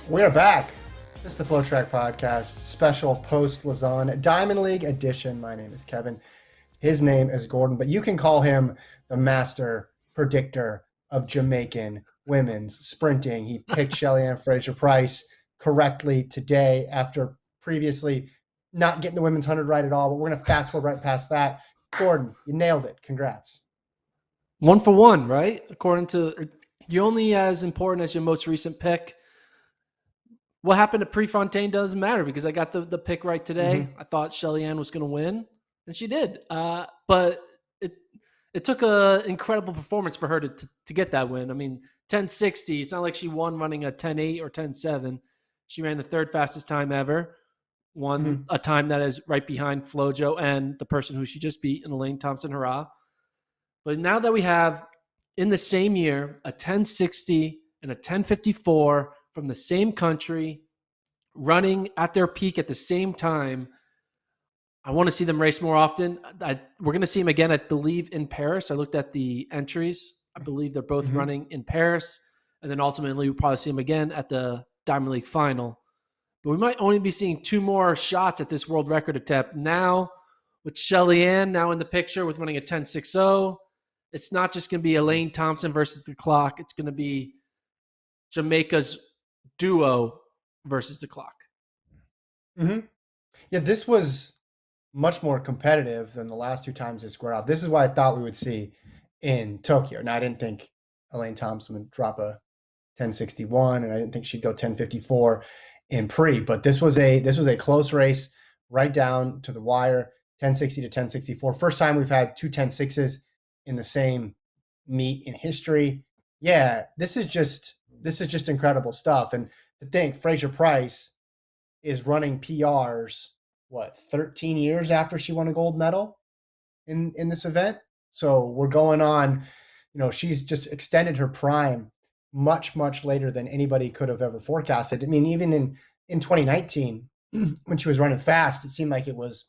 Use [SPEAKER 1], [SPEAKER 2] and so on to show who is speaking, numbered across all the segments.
[SPEAKER 1] We are back. This is the FloTrack podcast, special post-Lausanne Diamond League edition. My name is Kevin. His name is Gordon, but you can call him the master predictor of Jamaican women's sprinting. He picked Shelly-Ann Fraser-Pryce correctly today after previously not getting the women's 100 right at all, but we're going to fast forward right past that. Gordon, you nailed it. Congrats.
[SPEAKER 2] 1 for 1, right? According to you're only as important as your most recent pick. What happened to Prefontaine doesn't matter because I got the pick right today.
[SPEAKER 1] Mm-hmm.
[SPEAKER 2] I thought Shelly-Ann was going to win, and she did. But it took an incredible performance for her to get that win. I mean, 10:60. It's not like she won running a 10:8 or 10:7. She ran the third fastest time ever. Won a time that is right behind Flojo and the person who she just beat, Elaine Thompson-Herah. But now that we have in the same year a 10:60 and a 10:54 from the same country running at their peak at the same time, I want to see them race more often. We're going to see them again, I believe, in Paris. I looked at the entries. I believe they're both running in Paris. And then ultimately we'll probably see them again at the Diamond League final. But we might only be seeing 2 more shots at this world record attempt. Now, with Shelly-Ann now in the picture with running a 10:60, it's not just going to be Elaine Thompson versus the clock. It's going to be Jamaica's duo versus the clock.
[SPEAKER 1] Mm-hmm. Yeah, this was much more competitive than the last 2 times they squared off. This is what I thought we would see in Tokyo. Now, I didn't think Elaine Thompson would drop a 10:61, and I didn't think she'd go 10:54 in pre. But this was a close race, right down to the wire, 10:60 to 10:64. First time we've had 2 10:6s in the same meet in history. Yeah, this is just incredible stuff. And to think Fraser-Pryce is running PRs, 13 years after she won a gold medal in this event. So we're going on, she's just extended her prime much, much later than anybody could have ever forecasted. I mean, even in 2019, when she was running fast, it seemed like she was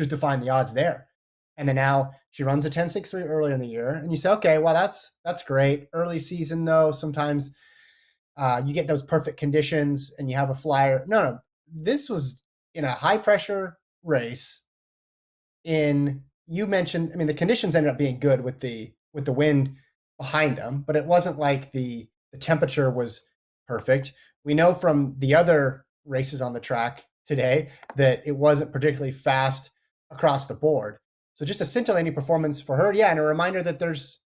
[SPEAKER 1] defying the odds there. And then now she runs a 10:63 earlier in the year. And you say, okay, well, that's great. Early season, though, sometimes you get those perfect conditions and you have a flyer. No, this was in a high pressure race. You mentioned, I mean, the conditions ended up being good with the wind behind them, but it wasn't like the temperature was perfect. We know from the other races on the track today that it wasn't particularly fast across the board. So just a scintillating performance for her. Yeah, and a reminder that there's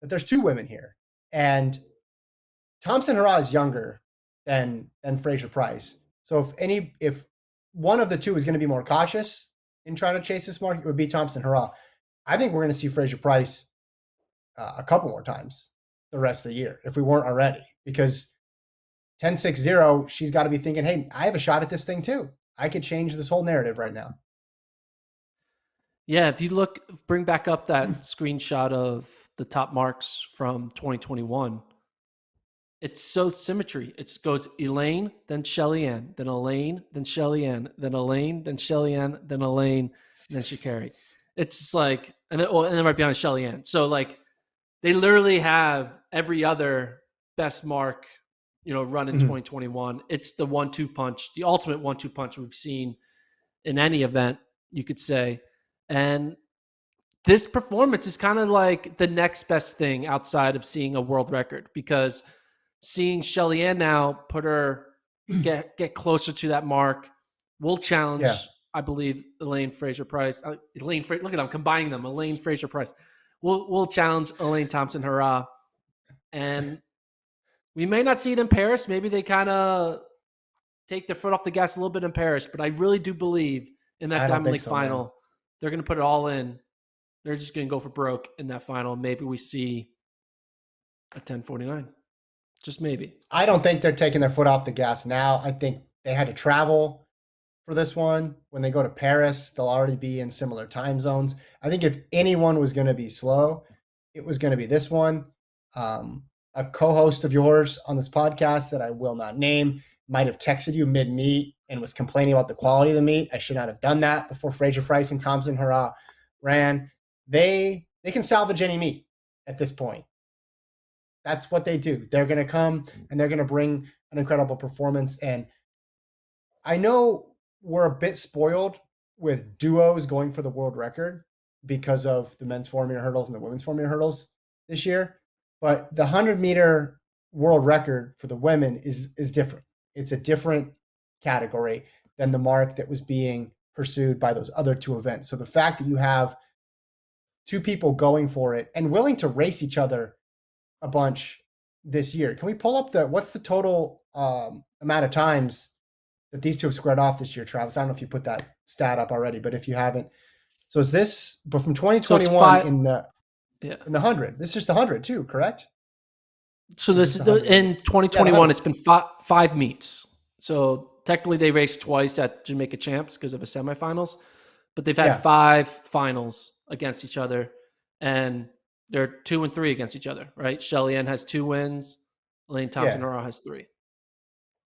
[SPEAKER 1] 2 women here. And Thompson-Herah is younger than Fraser-Pryce. So if one of the 2 is going to be more cautious in trying to chase this mark, it would be Thompson-Herah. I think we're going to see Fraser-Pryce a couple more times the rest of the year, if we weren't already, because 10:60, she's got to be thinking, hey, I have a shot at this thing too. I could change this whole narrative right now.
[SPEAKER 2] Yeah, if you bring back up that screenshot of the top marks from 2021, it's so symmetry. It goes Elaine, then Shelly-Ann, then Elaine, then Shelly-Ann, then Elaine, then Shelly-Ann, then Elaine, and then Sha'Carri. It's just like, and then right behind Shelly-Ann. So like, they literally have every other best mark, run in 2021. It's the 1-2 punch, the ultimate 1-2 punch we've seen in any event, you could say. And this performance is kind of like the next best thing outside of seeing a world record, because seeing Shelly-Ann now put her get closer to that mark will challenge, I believe, Elaine Fraser-Pryce. Look at them, combining them. Elaine Fraser-Pryce. We'll challenge Elaine Thompson-Herah. And we may not see it in Paris. Maybe they kind of take their foot off the gas a little bit in Paris. But I really do believe in that Diamond League final, they're going to put it all in. They're just going to go for broke in that final. Maybe we see a 10:49. Just maybe.
[SPEAKER 1] I don't think they're taking their foot off the gas now. I think they had to travel for this one. When they go to Paris, they'll already be in similar time zones. I think if anyone was going to be slow, it was going to be this one. A co-host of yours on this podcast that I will not name might have texted you mid-meet and was complaining about the quality of the meet. I should not have done that before Fraser-Pryce and Thompson-Herah ran. They can salvage any meet at this point. That's what they do. They're going to come and they're going to bring an incredible performance. And I know we're a bit spoiled with duos going for the world record because of the men's 400-meter hurdles and the women's 400-meter hurdles this year. But the 100-meter world record for the women is different. It's a different category than the mark that was being pursued by those other two events. So the fact that you have two people going for it and willing to race each other a bunch this year. Can we pull up what's the total amount of times that these two have squared off this year, Travis? I don't know if you put that stat up already, but if you haven't. So is this, but from 2021 in the 100, this is just the 100 too, correct?
[SPEAKER 2] So this is in 2021, it's been five meets. So technically they raced twice at Jamaica Champs because of a semifinals, but they've had 5 finals against each other, and they're 2 and 3 against each other, right? Shelly Ann has 2 wins. Elaine Thompson-Herah has 3.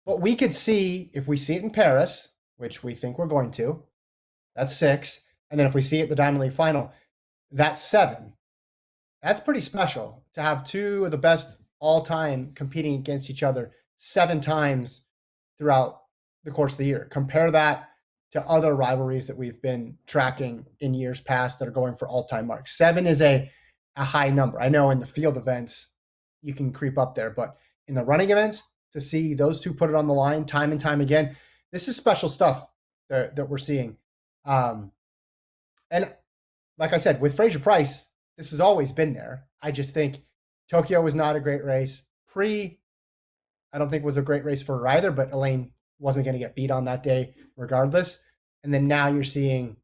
[SPEAKER 1] What we could see, if we see it in Paris, which we think we're going to, that's 6. And then if we see it at the Diamond League final, that's 7. That's pretty special to have 2 of the best all time competing against each other 7 times throughout the course of the year. Compare that to other rivalries that we've been tracking in years past that are going for all-time marks. 7 is a high number. I know in the field events, you can creep up there, but in the running events, to see those two put it on the line time and time again, this is special stuff that we're seeing. And like I said, with Fraser-Price, this has always been there. I just think Tokyo was not a great race. I don't think was a great race for her either, but Elaine wasn't going to get beat on that day regardless. And then now you're seeing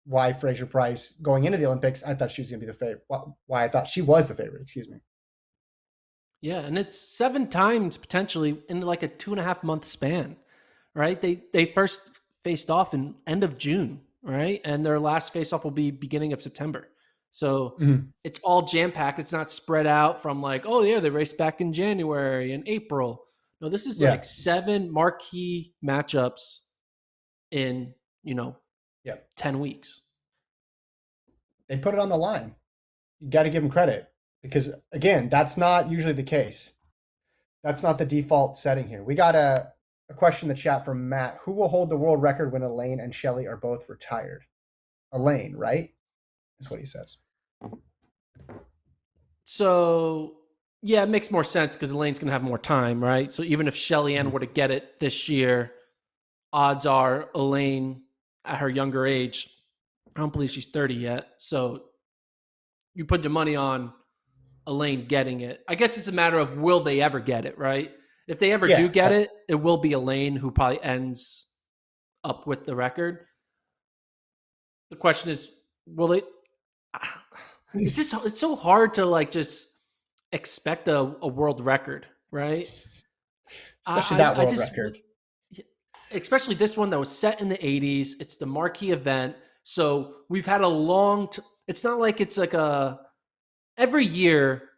[SPEAKER 1] why Fraser-Price going into the Olympics, I thought she was going to be the favorite. Why I thought she was the favorite, excuse me.
[SPEAKER 2] Yeah, and it's 7 times potentially in like a 2.5 month span, right? They first faced off in end of June, right? And their last face off will be beginning of September. So it's all jam packed. It's not spread out from like, oh yeah, they raced back in January and April. No, this is like 7 marquee matchups in 10 weeks.
[SPEAKER 1] They put it on the line. You got to give them credit because, again, that's not usually the case. That's not the default setting here. We got a question in the chat from Matt. Who will hold the world record when Elaine and Shelly are both retired? Elaine, right? That's what he says.
[SPEAKER 2] So, yeah, it makes more sense because Elaine's going to have more time, right? So even if Shelly Ann were to get it this year, odds are Elaine at her younger age, I don't believe she's 30 yet. So you put your money on Elaine getting it. I guess it's a matter of will they ever get it, right? If they ever do get it, it will be Elaine who probably ends up with the record. The question is, will it? It's so hard to like just expect a world record, right?
[SPEAKER 1] Especially that world record.
[SPEAKER 2] Especially this one that was set in the 80s. It's the marquee event. So we've had a long it's not like it's like every year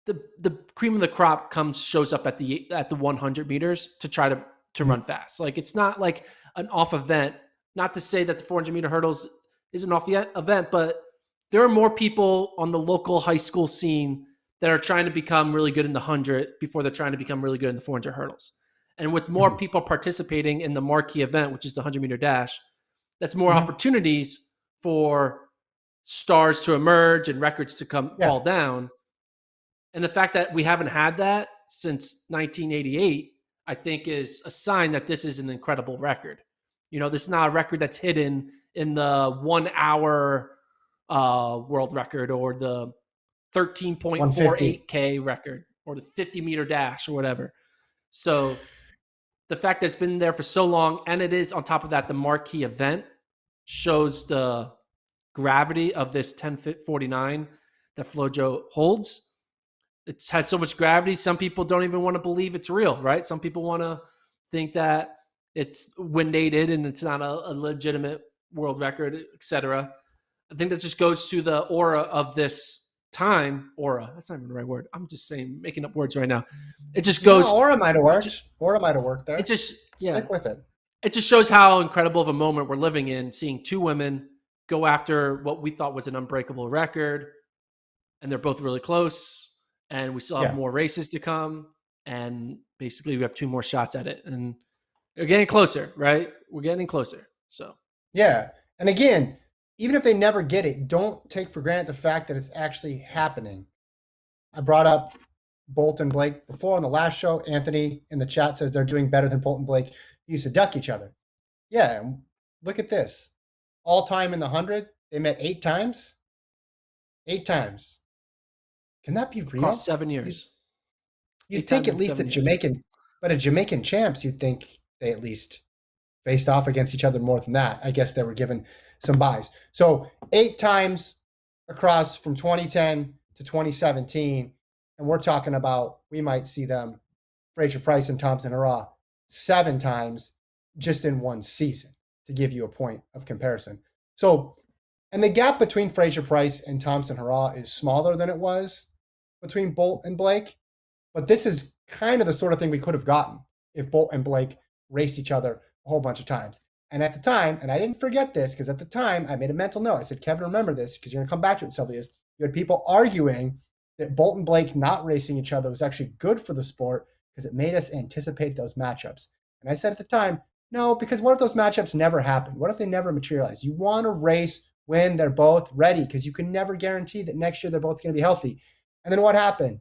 [SPEAKER 2] the cream of the crop shows up at the 100 meters to try to run fast. Like it's not like an off event. Not to say that the 400 meter hurdles is an off event, but there are more people on the local high school scene that are trying to become really good in the 100 before they're trying to become really good in the 400 hurdles. And with more people participating in the marquee event, which is the 100 meter dash, that's more opportunities for stars to emerge and records to fall down. And the fact that we haven't had that since 1988, I think is a sign that this is an incredible record. This is not a record that's hidden in the 1 hour world record or the 13.48K record or the 50 meter dash or whatever. So the fact that it's been there for so long, and it is on top of that, the marquee event shows the gravity of this 10:49 that FloJo holds. It has so much gravity. Some people don't even want to believe it's real, right? Some people want to think that it's wind-aided and it's not a legitimate world record, etc. I think that just goes to the aura of this time. Aura. That's not even the right word. I'm just saying, making up words right now. It just goes.
[SPEAKER 1] Aura might have worked. Aura might have worked there.
[SPEAKER 2] It just
[SPEAKER 1] stick with it.
[SPEAKER 2] It just shows how incredible of a moment we're living in, seeing 2 women go after what we thought was an unbreakable record, and they're both really close. and we still have
[SPEAKER 1] Yeah.
[SPEAKER 2] more races to come. And basically, we have 2 more shots at it, and we're getting closer, right? We're getting closer. So
[SPEAKER 1] Yeah. And again, even if they never get it, don't take for granted the fact that it's actually happening. I brought up Bolt and Blake before on the last show. Anthony in the chat says they're doing better than Bolt and Blake used to duck each other. Yeah. Look at this. All time in the 100, they met 8 times. 8 times. Can that be
[SPEAKER 2] across
[SPEAKER 1] real?
[SPEAKER 2] 7 years,
[SPEAKER 1] You'd
[SPEAKER 2] 8
[SPEAKER 1] think
[SPEAKER 2] times
[SPEAKER 1] at
[SPEAKER 2] in
[SPEAKER 1] least
[SPEAKER 2] 7
[SPEAKER 1] a
[SPEAKER 2] years.
[SPEAKER 1] Jamaican champs, you'd think they at least faced off against each other more than that. I guess they were given some buys. So 8 times across from 2010 to 2017. And we're talking about, we might see them, Fraser Price and Thompson Hurrah, 7 times just in one season, to give you a point of comparison. So, and the gap between Fraser Price and Thompson Hurrah is smaller than it was between Bolt and Blake. But this is kind of the sort of thing we could have gotten if Bolt and Blake raced each other a whole bunch of times. And at the time, and I didn't forget this because at the time I made a mental note. I said, Kevin, remember this because you're going to come back to it in several years. You had people arguing that Bolt and Blake not racing each other was actually good for the sport because it made us anticipate those matchups. And I said at the time, no, because what if those matchups never happen? What if they never materialize? You want to race when they're both ready because you can never guarantee that next year they're both going to be healthy. And then what happened?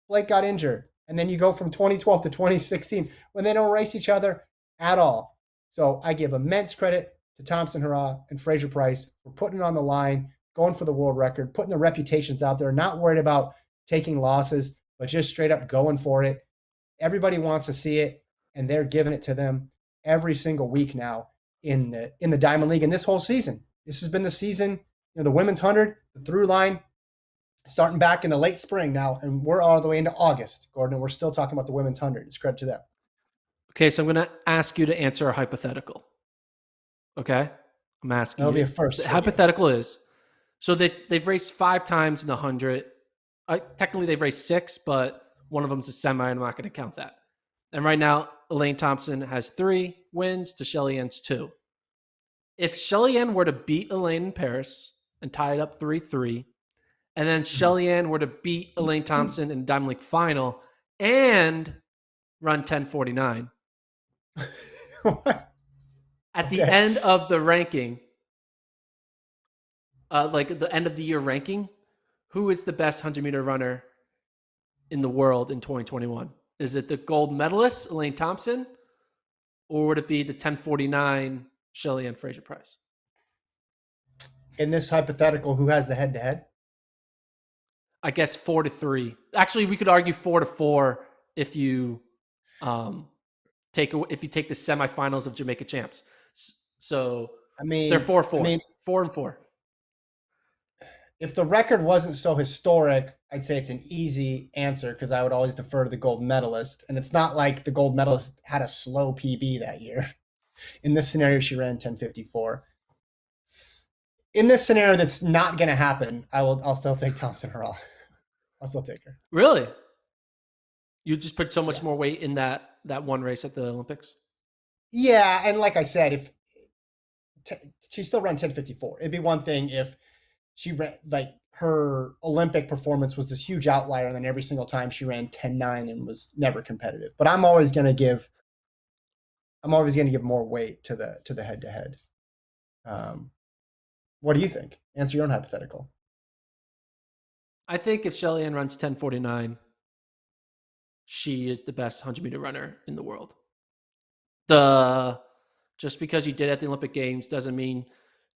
[SPEAKER 1] Blake got injured. And then you go from 2012 to 2016 when they don't race each other at all. So I give immense credit to Thompson Hurrah and Fraser Price for putting it on the line, going for the world record, putting their reputations out there, not worried about taking losses, but just straight up going for it. Everybody wants to see it, and they're giving it to them every single week now in the Diamond League and this whole season. This has been the season, the women's 100, the through line, starting back in the late spring now, and we're all the way into August, Gordon, and we're still talking about the women's 100. It's credit to them.
[SPEAKER 2] Okay, so I'm going to ask you to answer a hypothetical. Okay? I'm asking
[SPEAKER 1] That'll
[SPEAKER 2] you.
[SPEAKER 1] be a first.
[SPEAKER 2] The hypothetical is, so they've raced 5 times in the 100. Technically, they've raced 6, but one of them's a semi, and I'm not going to count that. And right now, Elaine Thompson has 3 wins to Shelly Ann's 2. If Shelly Ann were to beat Elaine in Paris and tie it up 3-3, and then Shelly Ann were to beat Elaine Thompson in the Diamond League final and run 10:49. At the end of the ranking, like the end of the year ranking, who is the best 100-meter runner in the world in 2021? Is it the gold medalist, Elaine Thompson, or would it be the 10:49 Shelly Ann Fraser Price?
[SPEAKER 1] In this hypothetical, who has the head-to-head?
[SPEAKER 2] I guess 4-3. Actually, we could argue 4-4 if you take the semifinals of Jamaica champs. So they're 4-4. 4-4.
[SPEAKER 1] If the record wasn't so historic, I'd say it's an easy answer because I would always defer to the gold medalist. And it's not like the gold medalist had a slow PB that year. In this scenario, she ran 10:54. In this scenario that's not going to happen, I'll still take Thompson Hurrah. I'll still take her.
[SPEAKER 2] Really? You just put so much more weight in that one race at the Olympics?
[SPEAKER 1] Yeah, and like I said, if she still ran 10:54, it'd be one thing if she ran, like, her Olympic performance was this huge outlier, and then every single time she ran 10:9 and was never competitive. But I'm always going to give more weight to the head-to-head. What do you think? Answer your own hypothetical.
[SPEAKER 2] I think if Shelly Ann runs 10:49, she is the best 100-meter runner in the world. Just because you did it at the Olympic Games doesn't mean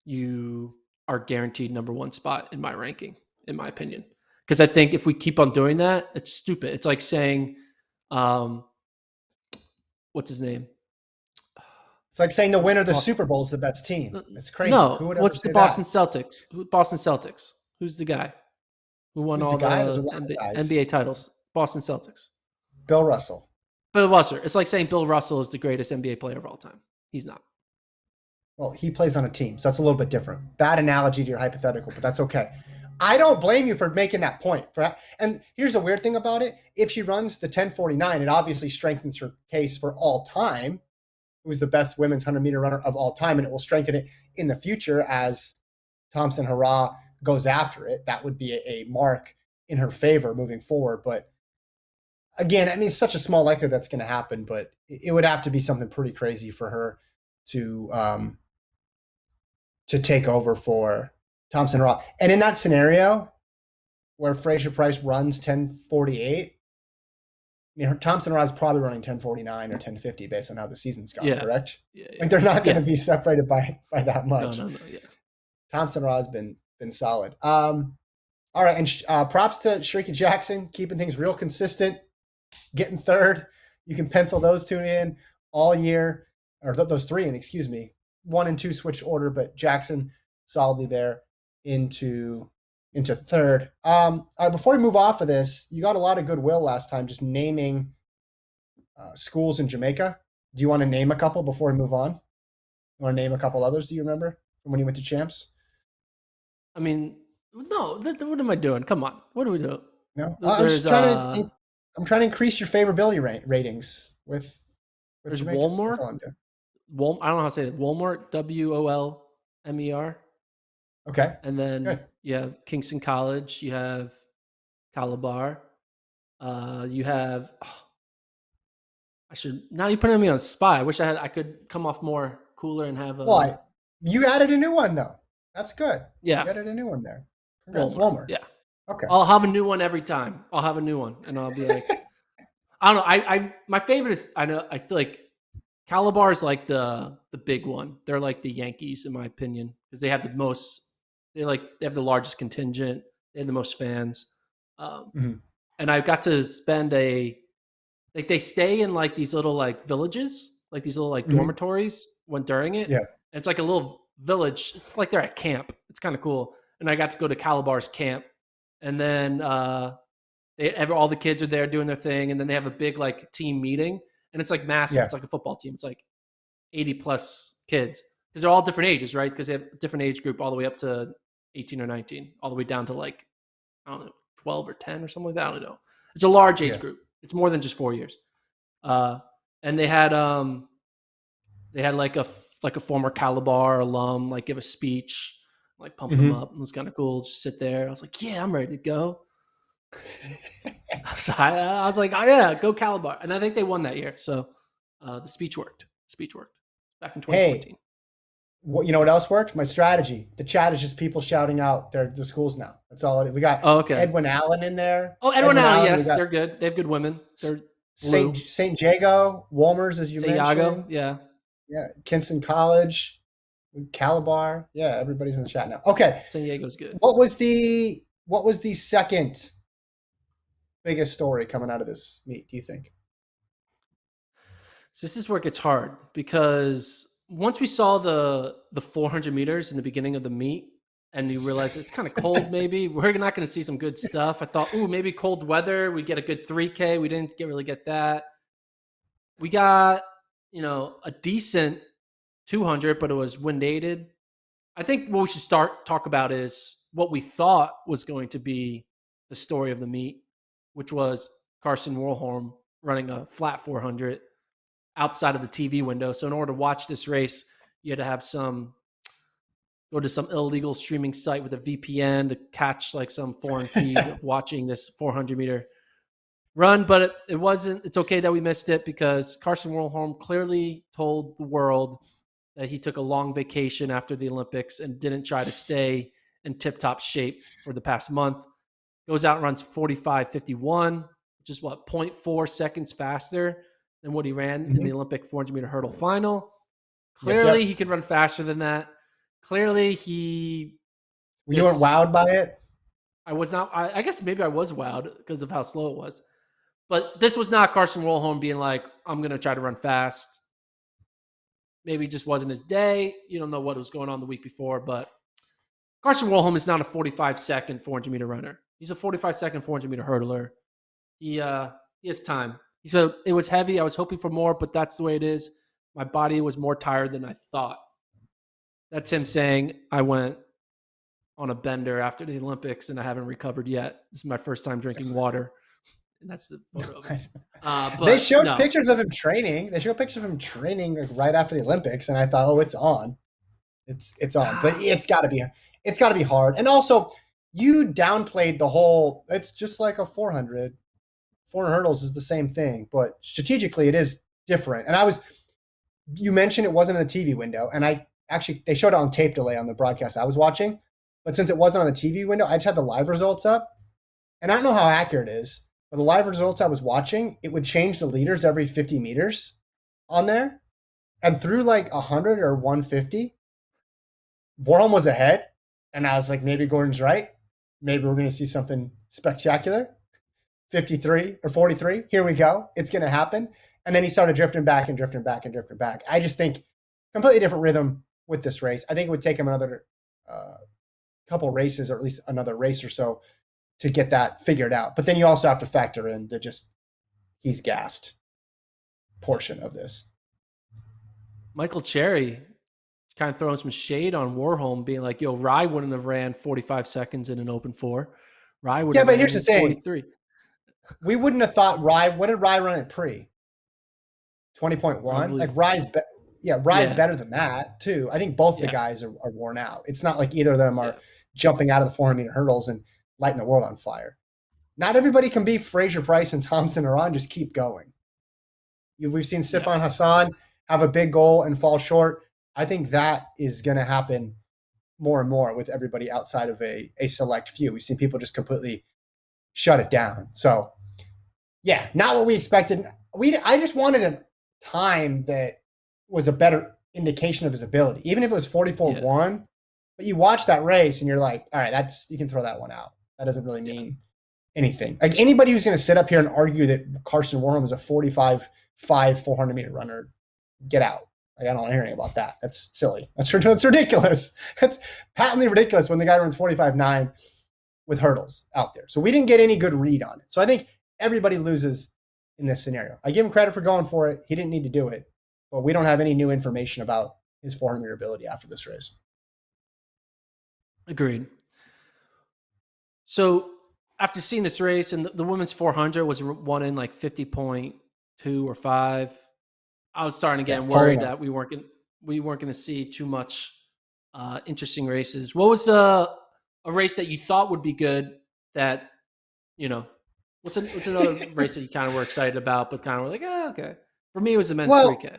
[SPEAKER 2] you are guaranteed number 1 spot in my ranking, in my opinion. Because I think if we keep on doing that, it's stupid. It's like saying, what's his name?
[SPEAKER 1] It's like saying the winner of the Super Bowl is the best team. It's crazy.
[SPEAKER 2] No, what's the Boston Celtics? Boston Celtics. Who's the guy who won all the NBA titles? Boston Celtics.
[SPEAKER 1] Bill Russell.
[SPEAKER 2] Bill Russell. It's like saying Bill Russell is the greatest NBA player of all time. He's not.
[SPEAKER 1] Well, he plays on a team, so that's a little bit different. Bad analogy to your hypothetical, but that's okay. I don't blame you for making that point. And here's the weird thing about it. If she runs the 10:49, it obviously strengthens her case for all time, who's the best women's 100-meter runner of all time, and it will strengthen it in the future as Thompson Hurrah goes after it. That would be a mark in her favor moving forward. But again, I mean, it's such a small likelihood that's going to happen, but it would have to be something pretty crazy for her to take over for Thompson Raw. And in that scenario where Fraser Price runs 10:48, I mean, Thompson Raw is probably running 10:49 or 10:50 based on how the season's gone,
[SPEAKER 2] Yeah.
[SPEAKER 1] correct?
[SPEAKER 2] Yeah.
[SPEAKER 1] Like they're not going to
[SPEAKER 2] Yeah.
[SPEAKER 1] be separated by that much.
[SPEAKER 2] No. Yeah.
[SPEAKER 1] Thompson Raw has been solid. All right, and props to Shericka Jackson, keeping things real consistent, getting third. You can pencil those two in all year, or those three in, excuse me. 1 and 2 switched order, but Jackson solidly there into third. All right, before we move off of this, you got a lot of goodwill last time just naming schools in Jamaica. Do you want to name a couple before we move on? You want to name a couple others? Do you remember from when you went to champs?
[SPEAKER 2] I mean, no. What am I doing? Come on. What do we do?
[SPEAKER 1] No,
[SPEAKER 2] There's
[SPEAKER 1] I'm trying to increase your favorability ratings with
[SPEAKER 2] there's
[SPEAKER 1] Jamaica.
[SPEAKER 2] Wolmer.
[SPEAKER 1] That's all I'm doing.
[SPEAKER 2] I don't know how to say it. Walmart, Wolmer.
[SPEAKER 1] Okay.
[SPEAKER 2] And then
[SPEAKER 1] Good.
[SPEAKER 2] you have Kingston College. You have Calabar. You have. Now you're putting me on the spot. I wish I could come off more cooler and have a.
[SPEAKER 1] Why? You added a new one though. That's good.
[SPEAKER 2] Yeah.
[SPEAKER 1] You added a new one there. Congrats,
[SPEAKER 2] Walmart. Yeah.
[SPEAKER 1] Okay.
[SPEAKER 2] I'll have a new one every time. I'll have a new one, and I'll be like, I don't know. I my favorite is I feel like Calabar is like the big one. They're like the Yankees in my opinion because they have the most. They have the largest contingent. They have the most fans. And I got to spend they stay in like these little like villages, like these little like dormitories when during it.
[SPEAKER 1] Yeah.
[SPEAKER 2] And it's like a little village. It's like they're at camp. It's kind of cool. And I got to go to Calabar's camp. And then all the kids are there doing their thing. And then they have a big like team meeting. And it's like massive. Yeah. It's like a football team. It's like 80 plus kids. Because they're all different ages, right? Because they have a different age group all the way up to 18 or 19, all the way down to like, I don't know, 12 or 10 or something like that. I don't know. It's a large age group. It's more than just 4 years. And they had like a former Calabar alum like give a speech, like pump them up. It was kind of cool. Just sit there. I was like, yeah, I'm ready to go. So I was like, oh yeah, go Calabar. And I think they won that year. So the speech worked. Back in 2014.
[SPEAKER 1] Hey. You know what else worked? My strategy. The chat is just people shouting out the schools now. That's all. We got Edwin Allen in there.
[SPEAKER 2] Oh, Edwin Allen, yes, they're good. They have good women. They're
[SPEAKER 1] St. Jago, Walmers, as you mentioned.
[SPEAKER 2] Jago, yeah.
[SPEAKER 1] Kingston College, Calabar. Yeah, everybody's in the chat now. Okay,
[SPEAKER 2] San Diego's good.
[SPEAKER 1] What was the second biggest story coming out of this meet? Do you think?
[SPEAKER 2] So this is where it gets hard because once we saw the 400 meters in the beginning of the meet and you realize it's kind of cold, maybe we're not going to see some good stuff. I thought, maybe cold weather. We get a good 3K. We didn't really get that. We got, a decent 200, but it was wind aided. I think what we should talk about is what we thought was going to be the story of the meet, which was Carson Warholm running a flat 400. Outside of the TV window. So in order to watch this race, you had to have go to some illegal streaming site with a VPN to catch like some foreign feed of watching this 400 meter run. But it's okay that we missed it because Carson Warholm clearly told the world that he took a long vacation after the Olympics and didn't try to stay in tip-top shape for the past month. Goes out and runs 45:51, which is 0.4 seconds faster than what he ran in the Olympic 400 meter hurdle final. Clearly, he could run faster than that. Clearly, you
[SPEAKER 1] weren't wowed by it?
[SPEAKER 2] I was not. I guess maybe I was wowed because of how slow it was. But this was not Carson Warholm being like, I'm going to try to run fast. Maybe it just wasn't his day. You don't know what was going on the week before. But Carson Warholm is not a 45-second 400 meter runner. He's a 45-second 400 meter hurdler. He has time. So it was heavy. I was hoping for more, but that's the way it is. My body was more tired than I thought. That's him saying, I went on a bender after the Olympics and I haven't recovered yet. This is my first time drinking water. And that's the photo of it. But
[SPEAKER 1] they showed pictures of him training. They showed pictures of him training like right after the Olympics. And I thought, it's on. It's on. But it's got to be hard. And also, you downplayed the whole. It's just like a 400. 400 hurdles is the same thing, but strategically it is different. And you mentioned it wasn't in a TV window, and I actually they showed it on tape delay on the broadcast I was watching, but since it wasn't on the TV window, I just had the live results up, and I don't know how accurate it is, but the live results I was watching, it would change the leaders every 50 meters on there, and through like 100 or 150, Warholm was ahead, and I was like, maybe Gordon's right, maybe we're going to see something spectacular. 53 or 43. Here we go. It's going to happen. And then he started drifting back and drifting back and drifting back. I just think completely different rhythm with this race. I think it would take him another couple races, or at least another race or so, to get that figured out. But then you also have to factor in the just he's gassed portion of this.
[SPEAKER 2] Michael Cherry kind of throwing some shade on Warholm, being like, yo, Rye wouldn't have ran 45 seconds in an open 4. Rye would have
[SPEAKER 1] but
[SPEAKER 2] ran
[SPEAKER 1] here's the thing.
[SPEAKER 2] 43.
[SPEAKER 1] We wouldn't have thought Rye. What did Rye run at pre? 20.1. Like Rye's better than that too. I think both the guys are worn out. It's not like either of them are jumping out of the 400-meter hurdles and lighting the world on fire. Not everybody can be Fraser Price and Thompson or on. Just keep going. We've seen Sifan Hassan have a big goal and fall short. I think that is going to happen more and more with everybody outside of a select few. We've seen people just completely shut it down. So, yeah, not what we expected. I just wanted a time that was a better indication of his ability, even if it was 44-1. But you watch that race and you're like, all right, you can throw that one out. That doesn't really mean anything. Like anybody who's going to sit up here and argue that Carson Warholm is a 45-5 400-meter runner, get out. Like, I don't want to hear anything about that. That's silly. That's ridiculous. That's patently ridiculous when the guy runs 45-9 with hurdles out there. So we didn't get any good read on it. So I think everybody loses in this scenario. I give him credit for going for it. He didn't need to do it, but we don't have any new information about his 400-meter ability after this race.
[SPEAKER 2] Agreed. So after seeing this race, and the women's 400 was won in like 50.2 or 5, I was starting to get worried that we weren't going to see too much interesting races. What was a race that you thought would be good that, what's another race that you kind of were excited about, but kind of were like, okay. For me, it was the men's 3K.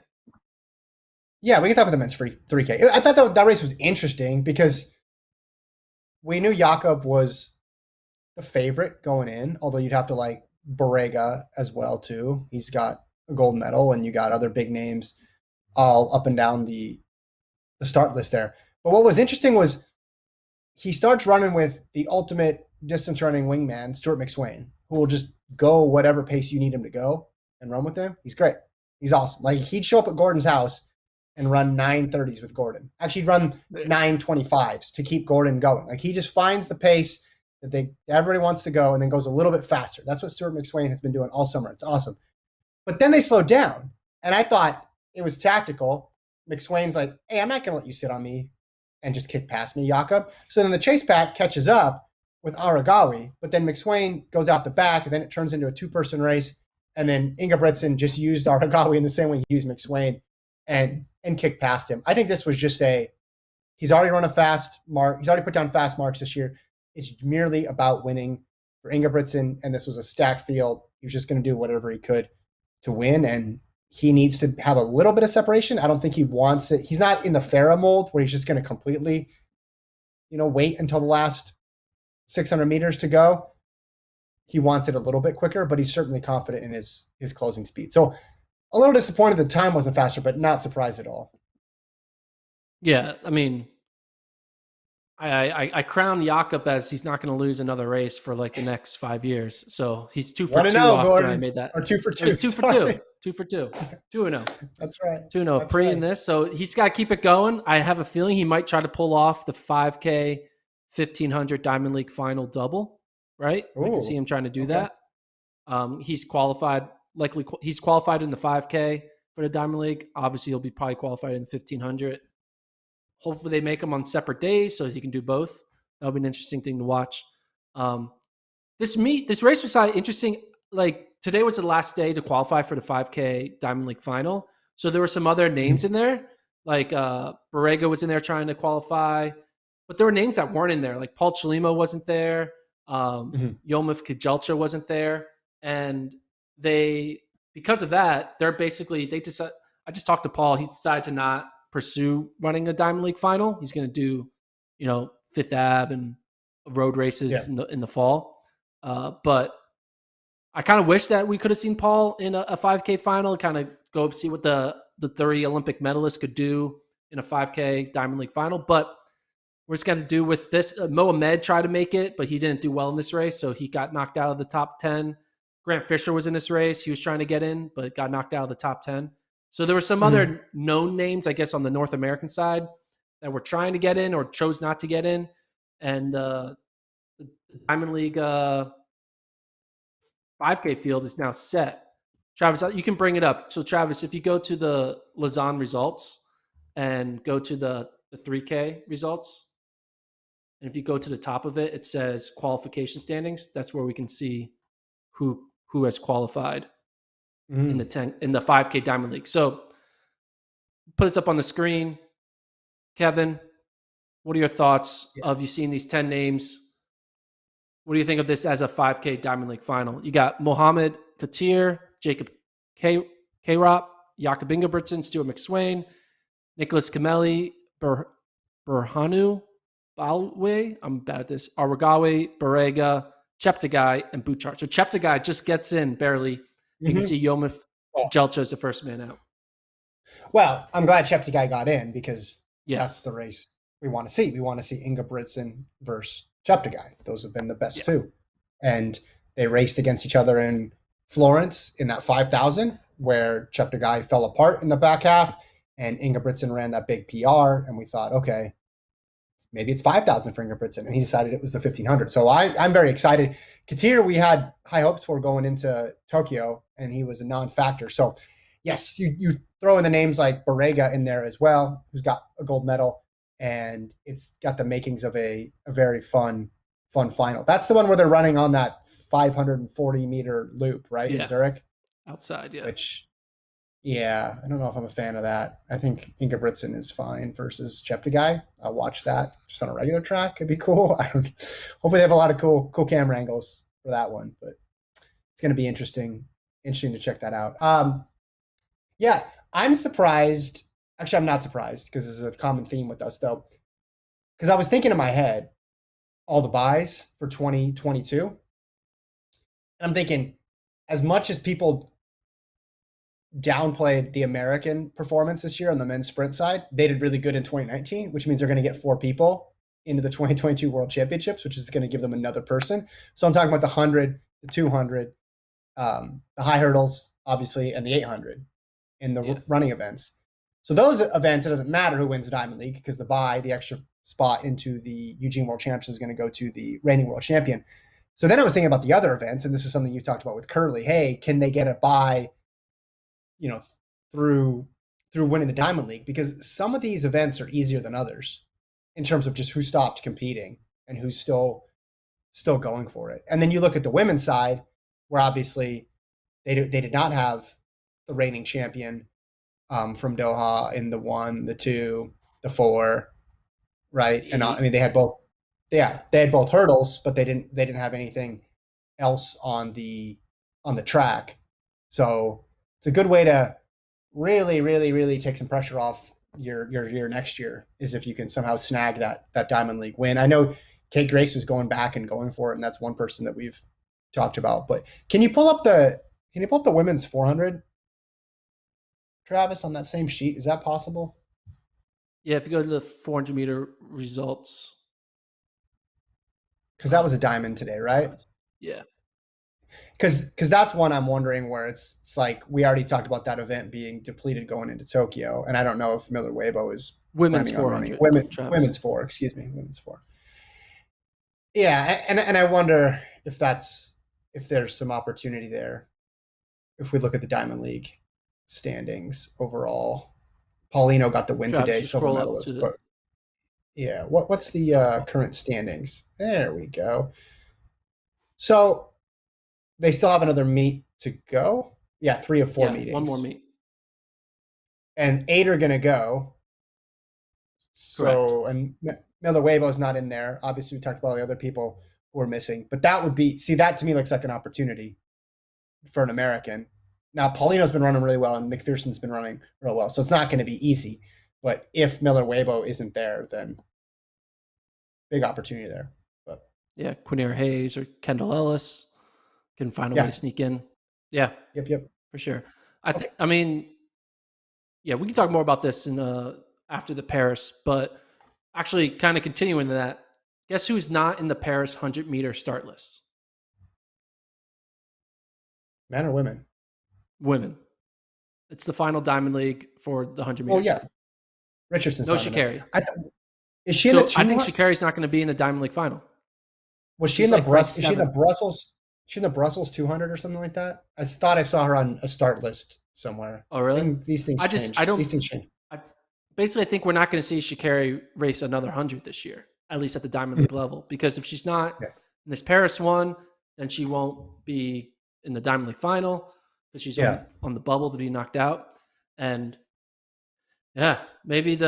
[SPEAKER 1] Yeah, we can talk about the men's 3K. I thought that race was interesting because we knew Jakob was the favorite going in, although you'd have to like Borrega as well, too. He's got a gold medal, and you got other big names all up and down the start list there. But what was interesting was he starts running with the ultimate distance running wingman, Stuart McSwain, who will just go whatever pace you need him to go and run with him. He's great. He's awesome. Like, he'd show up at Gordon's house and run 9:30s with Gordon. Actually, he'd run 9:25s to keep Gordon going. Like, he just finds the pace that everybody wants to go and then goes a little bit faster. That's what Stuart McSwain has been doing all summer. It's awesome. But then they slowed down, and I thought it was tactical. McSwain's like, hey, I'm not going to let you sit on me and just kick past me, Jakob. So then the chase pack catches up with Aragawi, but then McSwain goes out the back, and then it turns into a two-person race, and then Ingebrigtsen just used Aragawi in the same way he used McSwain and kicked past him. I think this was just he's already run a fast mark. He's already put down fast marks this year. It's merely about winning for Ingebrigtsen, and this was a stacked field. He was just going to do whatever he could to win, and he needs to have a little bit of separation. I don't think he wants it. He's not in the Farah mold where he's just going to completely, wait until the last 600 meters to go. He wants it a little bit quicker, but he's certainly confident in his closing speed. So a little disappointed the time wasn't faster, but not surprised at all.
[SPEAKER 2] Yeah, I mean, I crown Jakob as he's not going to lose another race for like the next 5 years. So he's 2 for 2 after
[SPEAKER 1] Gordon.
[SPEAKER 2] I made that.
[SPEAKER 1] Or 2 for 2.
[SPEAKER 2] It was 2 for 2. 2 for 2. 2-0.
[SPEAKER 1] That's right.
[SPEAKER 2] 2-0 pre in this. So he's got to keep it going. I have a feeling he might try to pull off the 5K 1500 Diamond League final double, right?
[SPEAKER 1] Ooh,
[SPEAKER 2] I can see him trying to do that. He's qualified. He's qualified in the 5K for the Diamond League. Obviously, he'll be probably qualified in the 1500. Hopefully they make them on separate days so he can do both. That'll be an interesting thing to watch. This race was interesting. Like, today was the last day to qualify for the 5K Diamond League final. So there were some other names in there. Like Borrega was in there trying to qualify. but there were names that weren't in there. Like Paul Chalimo wasn't there.
[SPEAKER 1] Mhm.
[SPEAKER 2] Yomif Kajelcha wasn't there. And they, because of that, they're basically, they just, I just talked to Paul. He decided to not pursue running a Diamond League final. He's going to do, Fifth Ave and road races
[SPEAKER 1] Yeah.
[SPEAKER 2] in the fall. But I kind of wish that we could have seen Paul in a 5K final, kind of go see what the 30 Olympic medalists could do in a 5K Diamond League final. But we're just going to do with this. Mohamed tried to make it, but he didn't do well in this race, so he got knocked out of the top 10. Grant Fisher was in this race. He was trying to get in, but got knocked out of the top 10. So there were some
[SPEAKER 1] Mhm.
[SPEAKER 2] other known names, I guess, on the North American side that were trying to get in or chose not to get in. And the Diamond League 5K field is now set. Travis, you can bring it up. So, Travis, if you go to the Lausanne results and go to the 3K results, and if you go to the top of it, it says qualification standings. That's where we can see who has qualified in
[SPEAKER 1] Mhm.
[SPEAKER 2] the 5K Diamond League. So, put this up on the screen. Kevin, what are your thoughts
[SPEAKER 1] Yeah.
[SPEAKER 2] of you seeing these 10 names? What do you think of this as a 5K Diamond League final? You got Mohamed Katir, Jacob K-Rop, Jakob Ingebrigtsen, Stuart McSwain, Nicholas Kameli, Berhanu, Balwe, I'm bad at this, Arwagawi, Barega, Cheptegei, and Bouchard. So Cheptegei just gets in barely. You can
[SPEAKER 1] Mhm.
[SPEAKER 2] see Yomif
[SPEAKER 1] Well,
[SPEAKER 2] Jelcha is the first man out.
[SPEAKER 1] well, I'm glad Cheptegei got in because that's
[SPEAKER 2] Yes.
[SPEAKER 1] the race we want to see. We want to see Ingebrigtsen versus Cheptegei. Those have been the best
[SPEAKER 2] Yeah.
[SPEAKER 1] two. And they raced against each other in Florence in that 5,000, where Cheptegei fell apart in the back half, and Ingebrigtsen ran that big PR. And we thought, okay, maybe it's 5,000 for Ingebrigtsen, and he decided it was the 1,500. So I'm very excited. Katir, we had high hopes for going into Tokyo, and he was a non-factor. So yes, you throw in the names like Barega in there as well, who's got a gold medal, and it's got the makings of a very fun final. That's the one where they're running on that 540-meter loop, right, in
[SPEAKER 2] Yeah.
[SPEAKER 1] Zurich,
[SPEAKER 2] Outside. Yeah.
[SPEAKER 1] which yeah, I don't know if I'm a fan of that. I think Ingebrigtsen is fine versus Cheptegei. I'll watch that just on a regular track. It'd be cool. I don't. Hopefully, they have a lot of cool camera angles for that one, but it's going to be interesting to check that out. Yeah, I'm surprised. Actually, I'm not surprised because this is a common theme with us, though. Because I was thinking in my head all the buys for 2022, and I'm thinking, as much as people downplayed the American performance this year on the men's sprint side. They did really good in 2019, which means they're going to get 4 people into the 2022 World Championships, which is going to give them another person. So I'm talking about the 100, the 200, the high hurdles, obviously, and the 800 in the
[SPEAKER 2] Yeah.
[SPEAKER 1] running events. So those events, it doesn't matter who wins the Diamond League because the extra spot into the Eugene World Champs is going to go to the reigning world champion. So then I was thinking about the other events, and this is something you talked about with Curly. Hey, can they get a buy you know through winning the Diamond League, because some of these events are easier than others in terms of just who stopped competing and who's still going for it. And then you look at the women's side, where obviously they did not have the reigning champion from Doha in the 1, the 2, the 4, right? And I mean they had both, yeah, they had both hurdles, but they didn't have anything else on the track. So it's a good way to really take some pressure off your next year, is if you can somehow snag that Diamond League win. I know Kate Grace is going back and going for it, and that's one person that we've talked about. But can you pull up the women's 400, Travis, on that same sheet? Is that possible?
[SPEAKER 2] Yeah. If you go to the 400-meter results,
[SPEAKER 1] Because that was a diamond today, right?
[SPEAKER 2] yeah.
[SPEAKER 1] Because that's one I'm wondering where it's like we already talked about that event being depleted going into Tokyo, and I don't know if Miller Weibo is
[SPEAKER 2] Women's
[SPEAKER 1] planning on running
[SPEAKER 2] 400, Travis.
[SPEAKER 1] women's 4, excuse me, women's 4. Yeah, and I wonder if there's some opportunity there if we look at the Diamond League standings overall. Paulino got the win
[SPEAKER 2] Travis,
[SPEAKER 1] today,
[SPEAKER 2] you
[SPEAKER 1] silver
[SPEAKER 2] scroll up to
[SPEAKER 1] medalist.
[SPEAKER 2] the
[SPEAKER 1] But yeah, what's the current standings? There we go. So they still have another meet to go. Yeah, 3 of 4
[SPEAKER 2] one more
[SPEAKER 1] meetings,
[SPEAKER 2] meet.
[SPEAKER 1] and 8 are going to go.
[SPEAKER 2] Correct.
[SPEAKER 1] So and Miller not in there. Obviously, we talked about all the other people who are missing, but that would be that to me looks like an opportunity for an American. Now, Paulino's been running really well, and McPherson's been running real well, so it's not going to be easy. But if Miller isn't there, then big opportunity there. But
[SPEAKER 2] Yeah, Quinair Hayes or Kendall Ellis can find a way
[SPEAKER 1] yeah,
[SPEAKER 2] to sneak in. Yeah,
[SPEAKER 1] yep.
[SPEAKER 2] for sure.
[SPEAKER 1] Okay.
[SPEAKER 2] I mean, yeah, we can talk more about this in after the Paris, but actually, kind of continuing that, guess who's not in the Paris 100-meter start list?
[SPEAKER 1] Men or women?
[SPEAKER 2] Women. It's the final Diamond League for the 100
[SPEAKER 1] Well,
[SPEAKER 2] meters.
[SPEAKER 1] yeah, Richardson's
[SPEAKER 2] No
[SPEAKER 1] not in there.
[SPEAKER 2] Sha'Carri.
[SPEAKER 1] Is she in the
[SPEAKER 2] So I think
[SPEAKER 1] 200?
[SPEAKER 2] Sha'Carri's not going to be in the Diamond League final.
[SPEAKER 1] Was she
[SPEAKER 2] She's
[SPEAKER 1] in the
[SPEAKER 2] like ranked
[SPEAKER 1] Brussels? Is she in the
[SPEAKER 2] 7th.
[SPEAKER 1] Brussels? She in the Brussels 200 or something like that? I thought I saw her on a start list somewhere.
[SPEAKER 2] Oh, really?
[SPEAKER 1] These things change.
[SPEAKER 2] I don't.
[SPEAKER 1] These things change.
[SPEAKER 2] Basically, I think we're not going to see Sha'Carri race another 100 this year, at least at the Diamond League level. Because if she's not
[SPEAKER 1] Yeah.
[SPEAKER 2] in this Paris one, then she won't be in the Diamond League final because she's on the bubble to be knocked out. And yeah, maybe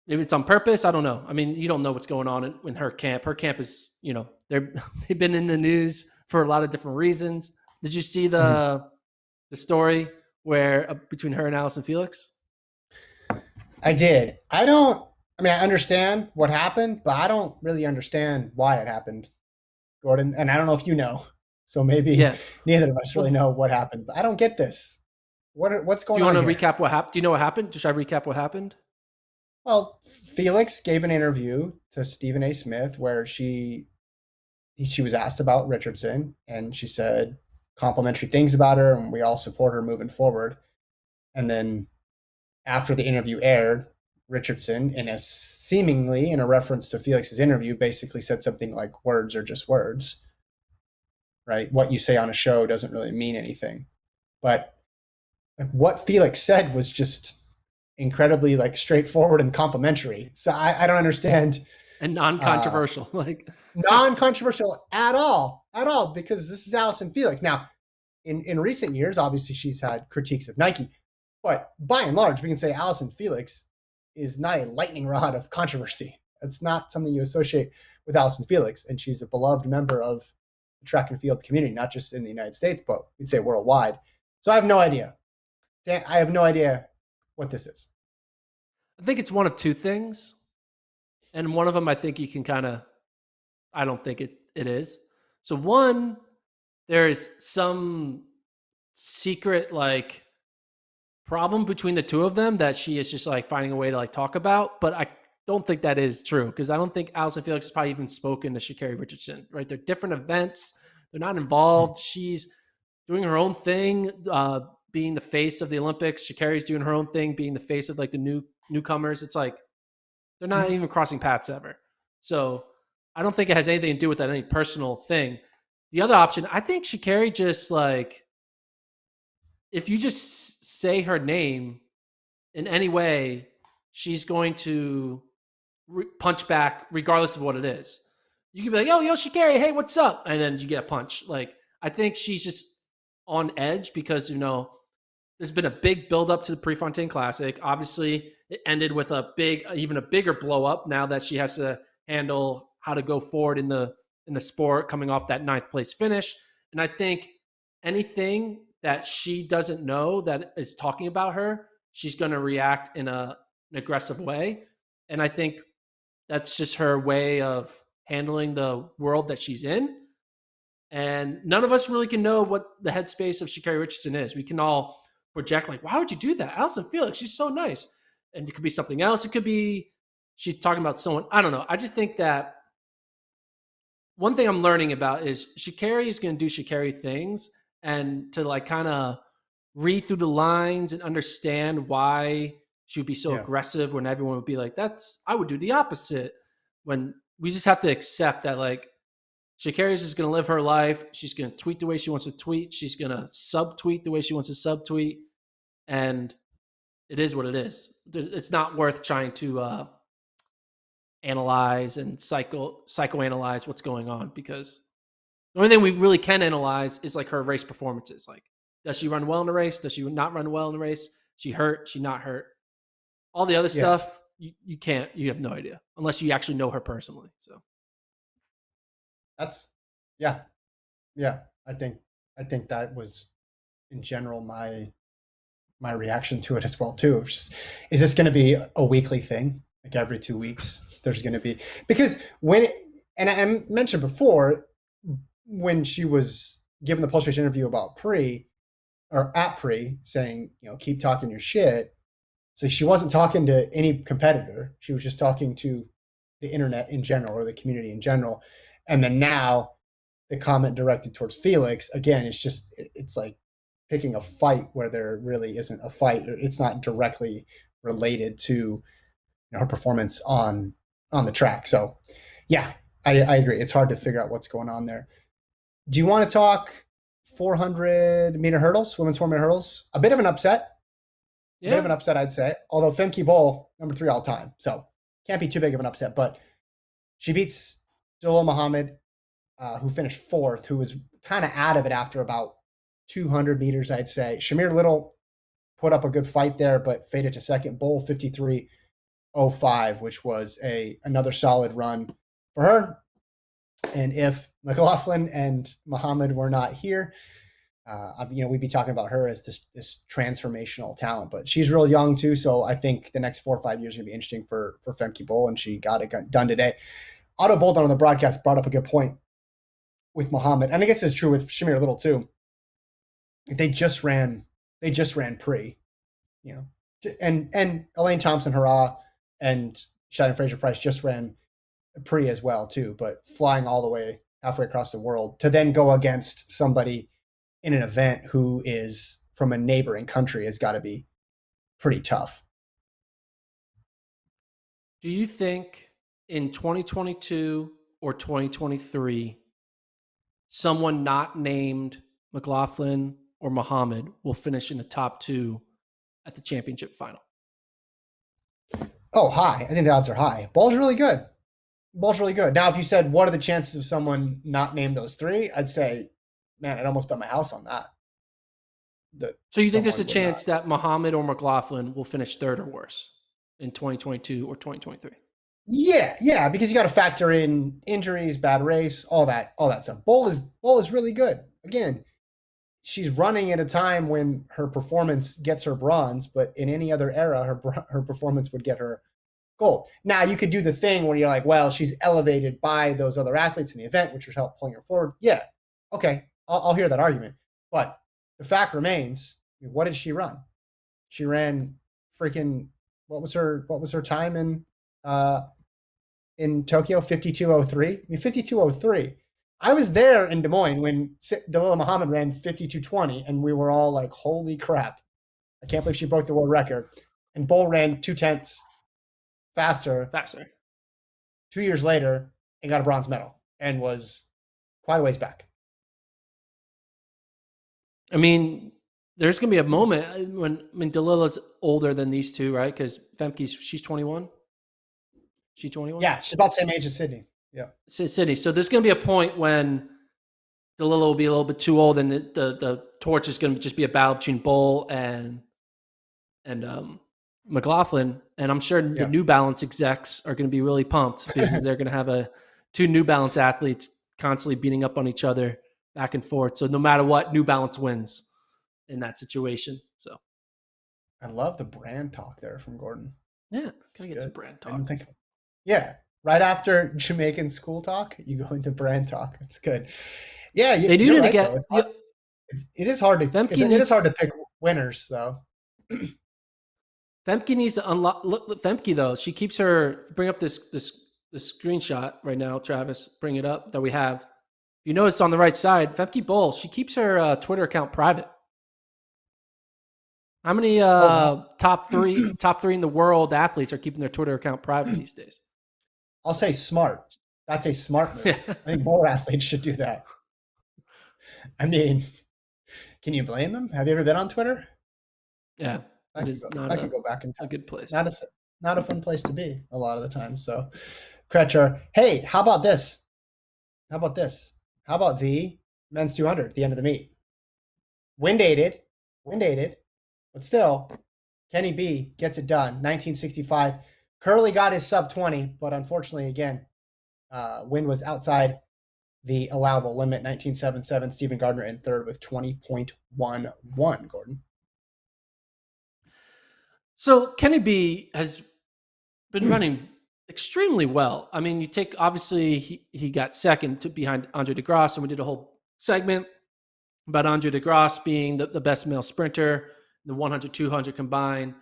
[SPEAKER 2] it's on purpose. I don't know. I mean, you don't know what's going on in her camp. Her camp is, they've been in the news for a lot of different reasons. Did you see the story where between her and Allison Felix?
[SPEAKER 1] I did. I understand what happened, but I don't really understand why it happened, Gordon. And I don't know if you know. So maybe neither of us really know what happened. But I don't get this. What's going on?
[SPEAKER 2] Do you want to recap what happened? Do you know what happened? Should I recap what happened?
[SPEAKER 1] Well, Felix gave an interview to Stephen A. Smith where she was asked about Richardson, and she said complimentary things about her, and we all support her moving forward. And then after the interview aired, Richardson, seemingly in a reference to Felix's interview, basically said something like words are just words, right? What you say on a show doesn't really mean anything. But what Felix said was just incredibly straightforward and complimentary. So I don't understand.
[SPEAKER 2] And non-controversial,
[SPEAKER 1] non-controversial at all, because this is Allison Felix. Now, in recent years, obviously she's had critiques of Nike, but by and large, we can say Allison Felix is not a lightning rod of controversy. It's not something you associate with Allison Felix, and she's a beloved member of the track and field community, not just in the United States, but we'd say worldwide. So I have no idea. I have no idea what this is.
[SPEAKER 2] I think it's one of two things. And one of them, I think you can I don't think it is. So one, there is some secret problem between the two of them that she is just finding a way to talk about. But I don't think that is true because I don't think Allison Felix has probably even spoken to Sha'Carri Richardson, right? They're different events. They're not involved. She's doing her own thing, being the face of the Olympics. Sha'Carri's doing her own thing, being the face of the newcomers. It's they're not even crossing paths ever. So I don't think it has anything to do with that, any personal thing. The other option, I think Sha'Carri just if you just say her name in any way, she's going to punch back regardless of what it is. You can be like, oh, yo, Sha'Carri, hey, what's up? And then you get a punch. I think she's just on edge because, there's been a big buildup to the Prefontaine Classic. Obviously, it ended with even a bigger blow up now that she has to handle how to go forward in the sport coming off that 9th place finish. And I think anything that she doesn't know that is talking about her, she's going to react in an aggressive way. And I think that's just her way of handling the world that she's in. And none of us really can know what the headspace of Sha'Carri Richardson is. We can all project why would you do that? Allison Felix, she's so nice. And it could be something else. It could be she's talking about someone. I don't know. I just think that one thing I'm learning about is Sha'Carri is going to do Sha'Carri things and to kind of read through the lines and understand why she would be so aggressive when everyone would be like, I would do the opposite. When we just have to accept that Sha'Carri is just going to live her life. She's going to tweet the way she wants to tweet. She's going to subtweet the way she wants to subtweet. And it is what it is. It's not worth trying to analyze and psychoanalyze what's going on because the only thing we really can analyze is her race performances. Does she run well in the race? Does she not run well in the race? She hurt? She not hurt? All the other stuff, you can't. You have no idea unless you actually know her personally. So
[SPEAKER 1] That's yeah, yeah. I think that was in general my reaction to it as well too. Just, is this going to be a weekly thing? Like every 2 weeks, there's going to be because and I mentioned before when she was given the post-race interview about Pre or at Pre saying keep talking your shit. So she wasn't talking to any competitor. She was just talking to the internet in general or the community in general. And then now the comment directed towards Felix again, it's like picking a fight where there really isn't a fight. It's not directly related to her performance on the track. So yeah, I agree. It's hard to figure out what's going on there. Do you want to talk 400-meter hurdles, women's 400-meter hurdles? A bit of an upset. A bit of an upset, I'd say. Although Femke Bol, number 3 all time, so can't be too big of an upset. But she beats Dullah Muhammad, who finished 4th, who was kind of out of it after about 200 meters, I'd say. Shamir Little put up a good fight there, but faded to second. Bol 53.05, which was another solid run for her. And if McLaughlin and Muhammad were not here, we'd be talking about her as this transformational talent. But she's real young too, so I think the next 4 or 5 years are going to be interesting for Femke Bol, and she got it done today. Otto Bolton on the broadcast brought up a good point with Muhammad, and I guess it's true with Shamir Little too. They just ran Pre, and Elaine Thompson-Herah and Shannon Fraser-Price just ran Pre as well too, but flying all the way halfway across the world to then go against somebody in an event who is from a neighboring country has got to be pretty tough.
[SPEAKER 2] do you think in 2022 or 2023, someone not named McLaughlin or Muhammad will finish in the top 2 at the championship final?
[SPEAKER 1] Oh, high. I think the odds are high. Ball's really good. Now, if you said, what are the chances of someone not named those 3? I'd say, man, I'd almost bet my house on that.
[SPEAKER 2] So you think there's a chance that Muhammad or McLaughlin will finish 3rd or worse in 2022 or 2023?
[SPEAKER 1] Yeah, because you got to factor in injuries, bad race, all that stuff. Bol is really good. Again, she's running at a time when her performance gets her bronze, but in any other era, her performance would get her gold. Now, you could do the thing where you're like, well, she's elevated by those other athletes in the event, which would help pulling her forward. Yeah, okay, I'll hear that argument. But the fact remains, what did she run? She ran freaking, what was her time in Tokyo? 52.03. I mean, 52.03. I was there in Des Moines when Dullah Muhammad ran 52.20, and we were all like, holy crap. I can't believe she broke the world record. And Bol ran 0.2 faster 2 years later and got a bronze medal and was quite a ways back.
[SPEAKER 2] I mean, there's going to be a moment when Delilah's older than these two, right? Because Femke's, she's 21. She's 21?
[SPEAKER 1] Yeah, she's about the same age as Sydney. Yeah.
[SPEAKER 2] Sydney. So there's going to be a point when Delillah will be a little bit too old, and the torch is going to just be a battle between Bol and McLaughlin. And I'm sure the New Balance execs are going to be really pumped because they're going to have two New Balance athletes constantly beating up on each other back and forth. So no matter what, New Balance wins in that situation. So
[SPEAKER 1] I love the brand talk there from Gordon.
[SPEAKER 2] Yeah, can I get some brand talk?
[SPEAKER 1] Yeah, right after Jamaican school talk, you go into brand talk. It's good. Yeah,
[SPEAKER 2] they do need to get.
[SPEAKER 1] It is hard to. It is hard to pick winners, though.
[SPEAKER 2] Femke needs to unlock. Look, Femke though, she keeps her. Bring up this screenshot right now, Travis. Bring it up that we have. If you notice on the right side, Femke Bol, she keeps her Twitter account private. How many top three in the world athletes are keeping their Twitter account private these days?
[SPEAKER 1] I'll say smart. That's a smart move. I think more athletes should do that. I mean, can you blame them? Have you ever been on Twitter?
[SPEAKER 2] Yeah,
[SPEAKER 1] I could go back and
[SPEAKER 2] a good place.
[SPEAKER 1] Not a fun place to be a lot of the time. So, Kretcher, hey, how about this? How about the men's 200 at the end of the meet? Wind aided, but still, Kenny B gets it done. 1965 Curley got his sub 20, but unfortunately, again, wind was outside the allowable limit. 19.77. Stephen Gardner in third with 20.11. Gordon.
[SPEAKER 2] So Kenny B has been running extremely well. I mean, you take obviously he got second behind Andre DeGrasse, and we did a whole segment about Andre DeGrasse being the best male sprinter, the 100, 200 combined.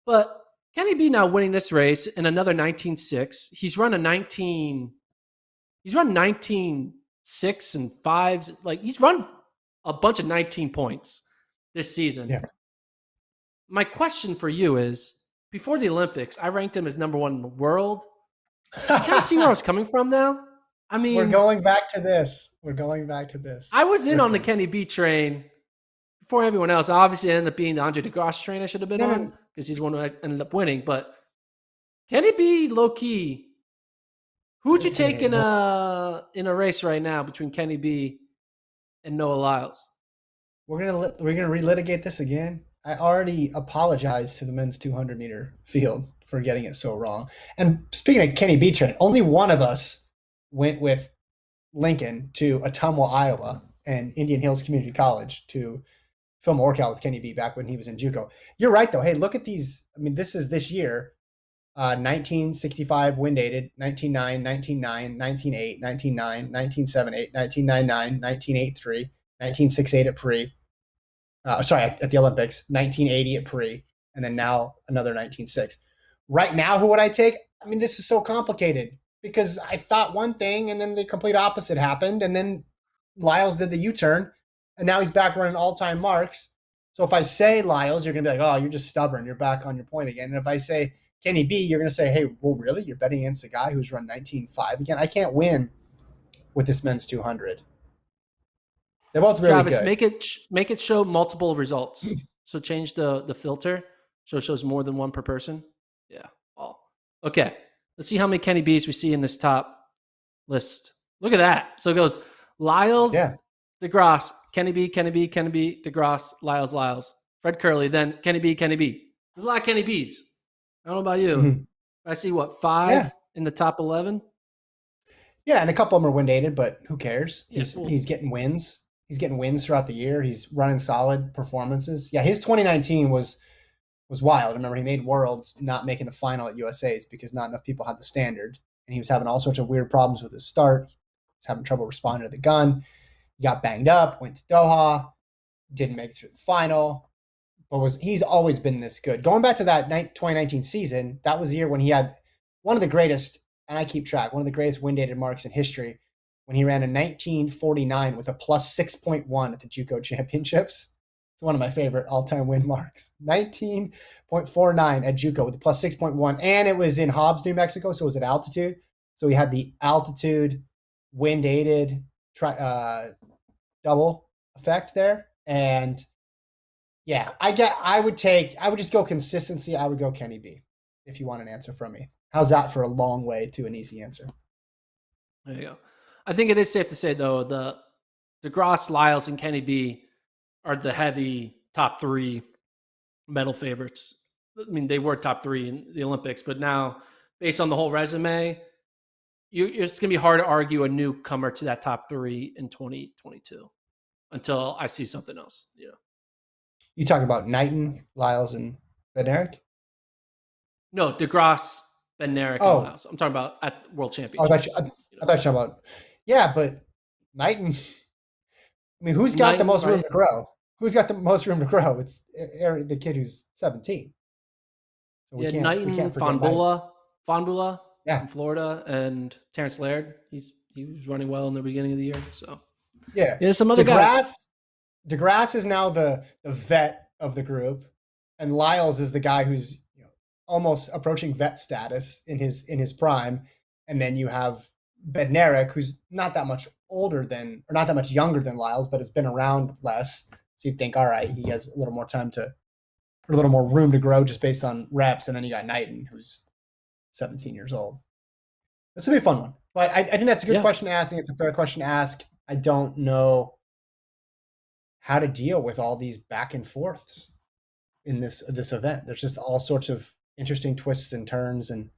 [SPEAKER 2] But Kenny B now winning this race in another 19.6. He's run 19.6 and fives. Like he's run a bunch of 19 points this season.
[SPEAKER 1] Yeah.
[SPEAKER 2] My question for you is, before the Olympics, I ranked him as number one in the world. You kind of see where I was coming from now? I mean,
[SPEAKER 1] we're going back to this.
[SPEAKER 2] I was in on the Kenny B train before everyone else. Obviously, it ended up being the Andre DeGrasse train I should have been on because he's the one who ended up winning. But Kenny B, low key, who would you take in a race right now between Kenny B and Noah Lyles?
[SPEAKER 1] We're gonna relitigate this again. I already apologized to the men's 200 meter field for getting it so wrong. And speaking of Kenny B train, only one of us went with Lincoln to Ottumwa, Iowa, and Indian Hills Community College to film a workout with Kenny B back when he was in JUCO. You're right, though. Hey, look at these. I mean, this is this year. 1965 wind aided, 19.9, 19.9, 19.8, 19.9, 19.78, 19.99, 19.83, 19.68 at pre. At the Olympics, 1980 at pre, and then now another 19.6. Right now, who would I take? I mean, this is so complicated because I thought one thing and then the complete opposite happened, and then Lyles did the U-turn, and now he's back running all-time marks. So if I say Lyles, you're going to be like, oh, you're just stubborn. You're back on your point again. And if I say Kenny B, you're going to say, hey, well, really? You're betting against a guy who's run 19.5 again? I can't win with this men's 200. They're both really
[SPEAKER 2] Travis,
[SPEAKER 1] good.
[SPEAKER 2] make it show multiple results. So change the filter so it shows more than one per person. Yeah. All. Okay. Let's see how many Kenny B's we see in this top list. Look at that. So it goes Lyles, DeGrasse, Kenny B, DeGrasse, Lyles, Fred Curley, then Kenny B. There's a lot of Kenny B's. I don't know about you. Mm-hmm. I see five in the top 11.
[SPEAKER 1] Yeah, and a couple of them are wind aided, but who cares? He's getting wins. He's getting wins throughout the year. He's running solid performances. Yeah, his 2019 was wild. Remember, he made Worlds, not making the final at USA's because not enough people had the standard. And he was having all sorts of weird problems with his start. He was having trouble responding to the gun. He got banged up, went to Doha, didn't make it through the final. But he's always been this good. Going back to that 2019 season, that was the year when he had one of the greatest, and I keep track, one of the greatest wind-aided marks in history, when he ran a 19.49 with a plus 6.1 at the JUCO championships. It's one of my favorite all-time wind marks. 19.49 at JUCO with a plus 6.1, and it was in Hobbs, New Mexico, so it was at altitude. So he had the altitude wind-aided double effect there, and yeah, I would just go consistency. I would go Kenny B if you want an answer from me. How's that for a long way to an easy answer?
[SPEAKER 2] There you go. I think it is safe to say, though, the DeGrasse, Lyles, and Kenny B are the heavy top three medal favorites. I mean, they were top three in the Olympics, but now, based on the whole resume, it's going to be hard to argue a newcomer to that top three in 2022 until I see something else. Yeah.
[SPEAKER 1] You talking about Knighton, Lyles, and Bednarik?
[SPEAKER 2] No, DeGrasse, Bednarik, and Lyles. I'm talking about at World Championships.
[SPEAKER 1] I thought you were talking about, yeah, but Knighton. I mean, who's got the most room to grow? Who's got the most room to grow? It's the kid who's 17.
[SPEAKER 2] So Knighton, Fonbula, in Florida, and Terrence Laird. He was running well in the beginning of the year. So yeah, some other guys.
[SPEAKER 1] DeGrasse is now the vet of the group, and Lyles is the guy who's almost approaching vet status in his prime. And then you have Bednarik, who's not that much younger than Lyles, but has been around less. So you'd think, all right, he has a little more time or a little more room to grow just based on reps. And then you got Knighton, who's 17 years old. This will be a fun one. But I think that's a good question to ask. I think it's a fair question to ask. I don't know how to deal with all these back and forths in this event. There's just all sorts of interesting twists and turns. And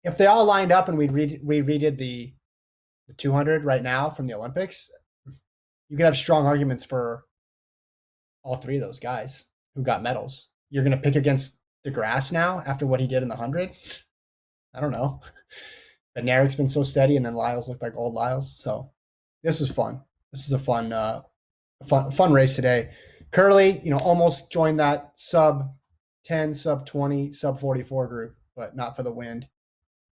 [SPEAKER 1] if they all lined up and we redid the 200 right now from the Olympics, you could have strong arguments for all three of those guys who got medals. You're going to pick against DeGrasse now after what he did in the 100? I don't know. But Naric's been so steady, and then Lyles looked like old Lyles. So this was fun. This is a fun race today. Curly, almost joined that sub 10, sub 20, sub 44 group, but not for the wind.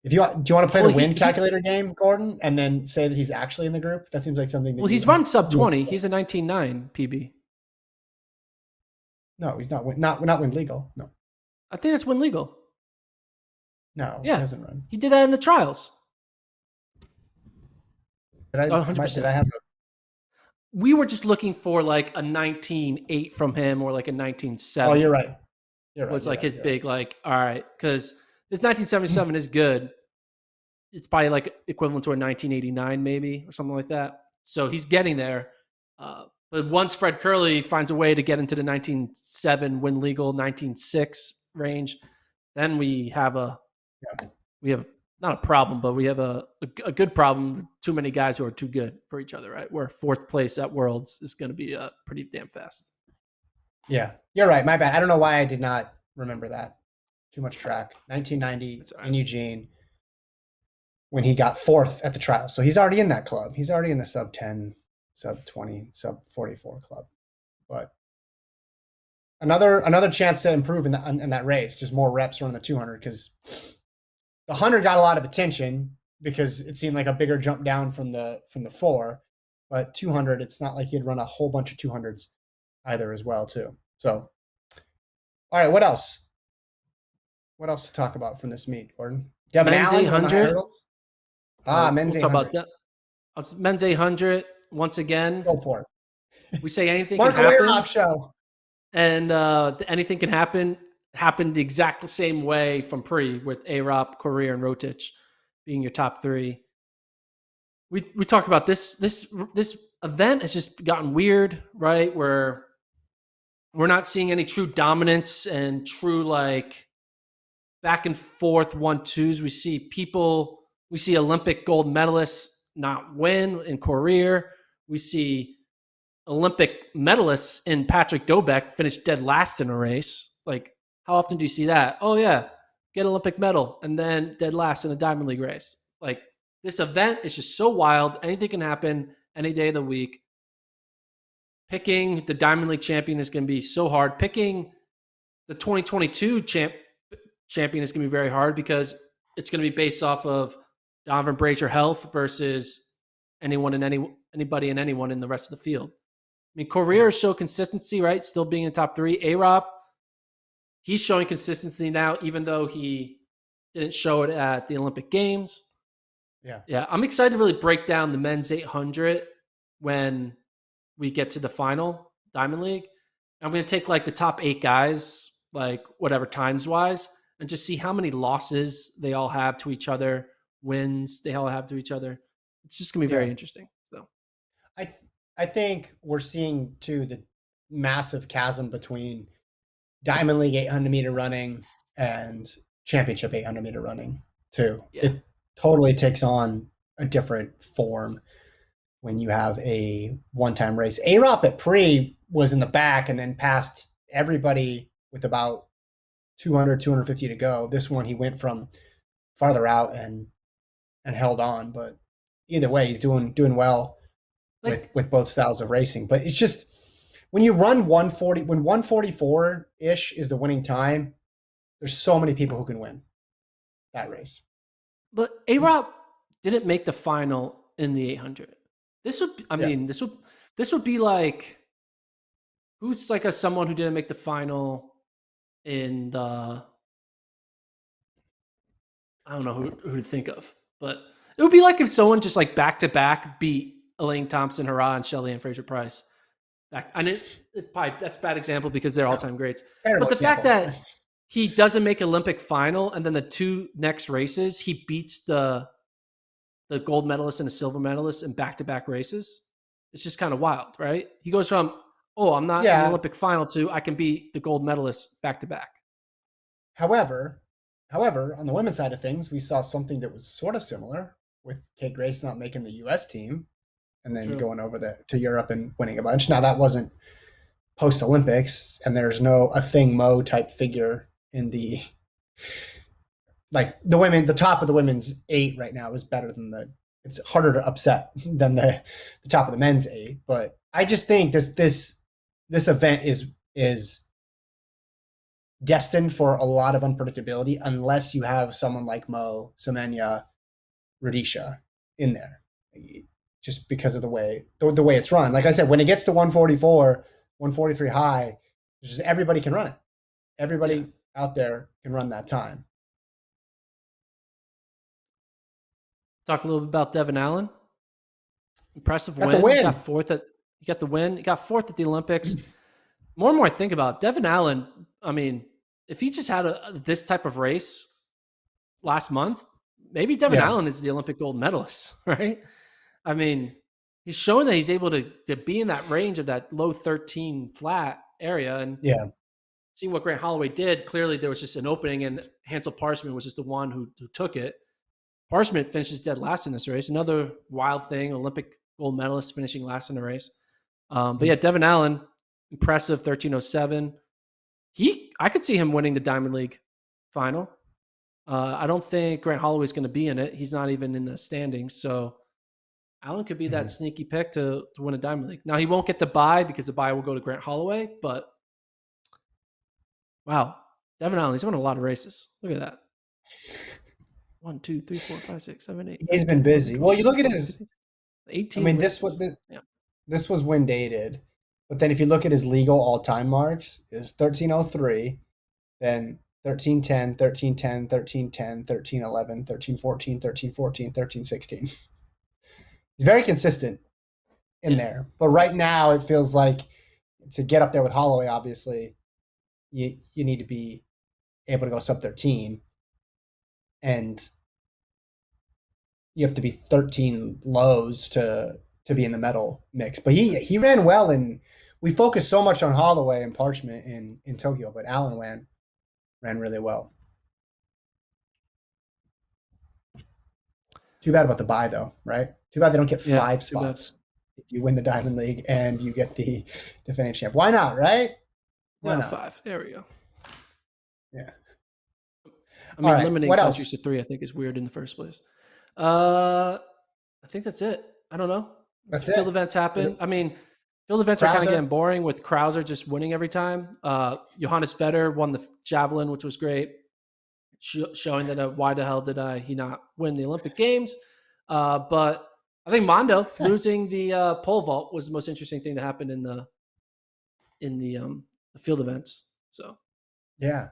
[SPEAKER 1] Do you want to play the wind calculator game, Gordon, and then say that he's actually in the group? That seems like something that
[SPEAKER 2] he's run sub 20. He's a 19.9 PB.
[SPEAKER 1] No, he's not wind legal. No.
[SPEAKER 2] I think that's wind legal.
[SPEAKER 1] No,
[SPEAKER 2] yeah.
[SPEAKER 1] He hasn't run.
[SPEAKER 2] He did that in the trials.
[SPEAKER 1] Did I 100%. Did I have
[SPEAKER 2] we were just looking for like a 19.8 from him or like a 19.7.
[SPEAKER 1] Oh, you're right.
[SPEAKER 2] Was like his big, like, all right, because this 1977 is good. It's probably like equivalent to a 1989 maybe or something like that. So he's getting there. But once Fred Curley finds a way to get into the 19.7 win legal 19.6 range, then we have not a problem, but we have a good problem. Too many guys who are too good for each other, right? Where fourth place at Worlds is going to be pretty damn fast.
[SPEAKER 1] Yeah, you're right. My bad. I don't know why I did not remember that. Too much track. 1990 in Eugene when he got fourth at the trial. So he's already in that club. He's already in the sub 10, sub 20, sub 44 club. But another chance to improve in that race, just more reps running the 200, because the 100 got a lot of attention because it seemed like a bigger jump down from the 4. But 200, it's not like he had run a whole bunch of 200s either as well too. So, all right, what else? What else to talk about from this meet, Gordon?
[SPEAKER 2] Devin men's Allen 800.
[SPEAKER 1] Men's
[SPEAKER 2] we'll 800. Talk about that. Men's 800 once again.
[SPEAKER 1] Go for it.
[SPEAKER 2] We say anything
[SPEAKER 1] Mark
[SPEAKER 2] can happen.
[SPEAKER 1] Show.
[SPEAKER 2] And anything can happen. Happened the exact same way from pre with A-Rop, Correa, and Rotich being your top 3. We talked about this event has just gotten weird, right? Where we're not seeing any true dominance and true like back and forth 1-2s. We see Olympic gold medalists not win in Correa. We see Olympic medalists in Patrick Dobeck finish dead last in a race. Like, how often do you see that? Oh yeah, get an Olympic medal and then dead last in a Diamond League race. Like, this event is just so wild. Anything can happen any day of the week. Picking the Diamond League champion is going to be so hard. Picking the 2022 champion is going to be very hard because it's going to be based off of Donovan Brazier health versus anybody and anyone in the rest of the field. I mean, Correa show consistency, right? Still being in the top 3. A-Rop, he's showing consistency now, even though he didn't show it at the Olympic Games. Yeah. I'm excited to really break down the men's 800 when we get to the final Diamond League. I'm going to take like the top 8 guys, like whatever times wise, and just see how many losses they all have to each other, wins they all have to each other. It's just going to be very interesting. So
[SPEAKER 1] I think we're seeing too the massive chasm between Diamond League 800 meter running and championship 800 meter running too. Yeah. It totally takes on a different form when you have a one-time race. A-Rop at pre was in the back and then passed everybody with about 200, 250 to go. This one, he went from farther out and held on. But either way, he's doing well with both styles of racing. But it's just when you run 140, when 144-ish is the winning time, there's so many people who can win that race.
[SPEAKER 2] But A-Rop didn't make the final in the 800. This would be like, who's like someone who didn't make the final in the, I don't know who to think of, but it would be like if someone just like back to back beat Elaine Thompson, Hurrah, and Shelly and Fraser Price. It's probably that's a bad example because they're all time greats. But the fact that he doesn't make Olympic final and then the 2 next races he beats the gold medalist and a silver medalist in back-to-back races, it's just kind of wild, right? He goes from, I'm not in the Olympic final to I can beat the gold medalist back-to-back.
[SPEAKER 1] However, However, on the women's side of things, we saw something that was sort of similar with Kate Grace not making the U.S. team and then
[SPEAKER 2] True.
[SPEAKER 1] going over to Europe and winning a bunch. Now that wasn't post Olympics, and there's no a thing Mo type figure in the like the women. The top of the women's 8 right now is better than the. It's harder to upset than the top of the men's 8. But I just think this event is destined for a lot of unpredictability unless you have someone like Mo, Semenya, Radisha in there, just because of the way it's run. Like I said, when it gets to 144, 143 high, just everybody can run it.
[SPEAKER 2] Yeah.
[SPEAKER 1] Everybody out there can run that time.
[SPEAKER 2] Talk a little bit about Devin Allen. Impressive
[SPEAKER 1] Got the
[SPEAKER 2] win.
[SPEAKER 1] win.
[SPEAKER 2] He got the win. He got fourth at the Olympics. More and more I think about it, Devin Allen. I mean, if he just had this type of race last month, maybe Devin
[SPEAKER 1] Yeah,
[SPEAKER 2] Allen is the Olympic gold medalist, right? I mean, he's showing that he's able to be in that range of that low 13 flat area. And
[SPEAKER 1] yeah.
[SPEAKER 2] seeing what Grant Holloway did, clearly there was just an opening, and Hansel Parchment was just the one who took it. Parchment finishes dead last in this race. Another wild thing, Olympic gold medalist finishing last in the race. But yeah, Devin Allen, impressive, 13:07. I could see him winning the Diamond League final. I don't think Grant Holloway's going to be in it. He's not even in the standings. So Allen could be that sneaky pick to win a Diamond League. Now, he won't get the bye because the bye will go to Grant Holloway. But wow, Devin Allen, he's won a lot of races. Look at that. 1, 2, 3, 4, 5, 6, 7, 8,
[SPEAKER 1] He's
[SPEAKER 2] 9,
[SPEAKER 1] been
[SPEAKER 2] 10, 11,
[SPEAKER 1] busy.
[SPEAKER 2] 12,
[SPEAKER 1] Well, you look
[SPEAKER 2] 13,
[SPEAKER 1] at
[SPEAKER 2] 14,
[SPEAKER 1] his.
[SPEAKER 2] 15,
[SPEAKER 1] I
[SPEAKER 2] 18
[SPEAKER 1] mean,
[SPEAKER 2] wins. Yeah.
[SPEAKER 1] this was when dated, but then if you look at his legal all time marks, is 1303, then 1310, 1310, 1310, 1311, 1314, 1314, 1316. He's very consistent in
[SPEAKER 2] Yeah.
[SPEAKER 1] there. But right now, it feels like to get up there with Holloway, obviously, you need to be able to go sub 13, and you have to be 13 lows to be in the medal mix. But he ran well, and we focused so much on Holloway and Parchment in Tokyo, but Allen ran really well. Too bad about the bye though, right? Too bad they don't get
[SPEAKER 2] Yeah.
[SPEAKER 1] 5
[SPEAKER 2] Too bad.
[SPEAKER 1] spots if you win the Diamond League and you get the defending champ. Why not, right? Why
[SPEAKER 2] Yeah,
[SPEAKER 1] not?
[SPEAKER 2] 5. There we go.
[SPEAKER 1] Yeah.
[SPEAKER 2] I
[SPEAKER 1] All
[SPEAKER 2] mean,
[SPEAKER 1] right.
[SPEAKER 2] limiting
[SPEAKER 1] What
[SPEAKER 2] countries to
[SPEAKER 1] else?
[SPEAKER 2] 3, I think, is weird in the first place. I think that's it. I don't know.
[SPEAKER 1] That's
[SPEAKER 2] Field
[SPEAKER 1] it.
[SPEAKER 2] events happen. I mean, field events are kind of
[SPEAKER 1] Krauser.
[SPEAKER 2] getting boring with Krauser just winning every time. Johannes Vetter won the javelin, which was great, showing that why the hell did he not win the Olympic Games? But I think Mondo losing the pole vault was the most interesting thing to happen in the field events. So
[SPEAKER 1] Yeah.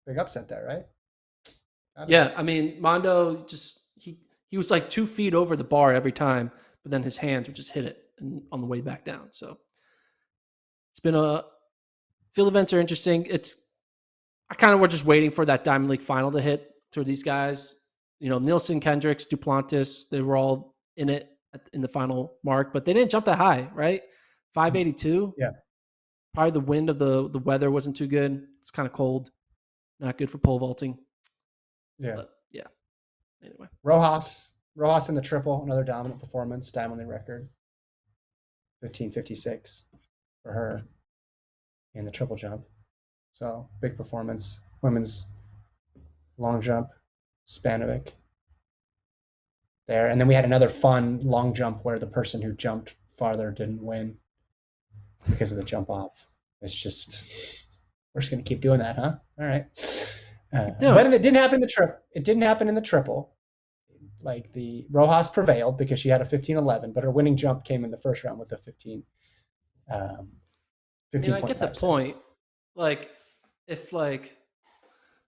[SPEAKER 1] Big upset there, right?
[SPEAKER 2] yeah, I mean, Mondo just he was like 2 feet over the bar every time, but then his hands would just hit it on the way back down. So it's been a field events are interesting. I kind of were just waiting for that Diamond League final to hit for these guys. You know, Nielsen, Kendricks, Duplantis, they were all in it in the final mark, but they didn't jump that high, right? 582.
[SPEAKER 1] Yeah.
[SPEAKER 2] Probably the wind of the weather wasn't too good. It's kind of cold, not good for pole vaulting.
[SPEAKER 1] Yeah.
[SPEAKER 2] But yeah, anyway.
[SPEAKER 1] Rojas in the triple, another dominant performance, Diamond League record. 1556 for her in the triple jump. So big performance. Women's long jump, Spanovic there. And then we had another fun long jump where the person who jumped farther didn't win because of the jump off. It's just, we're just going to keep doing that, huh? All right. But it didn't happen in the trip. It didn't happen in the triple. Like the Rojas prevailed because she had a 15:11, but her winning jump came in the first round with a 15.
[SPEAKER 2] I mean, I get the
[SPEAKER 1] 15.56.
[SPEAKER 2] point. Like, if like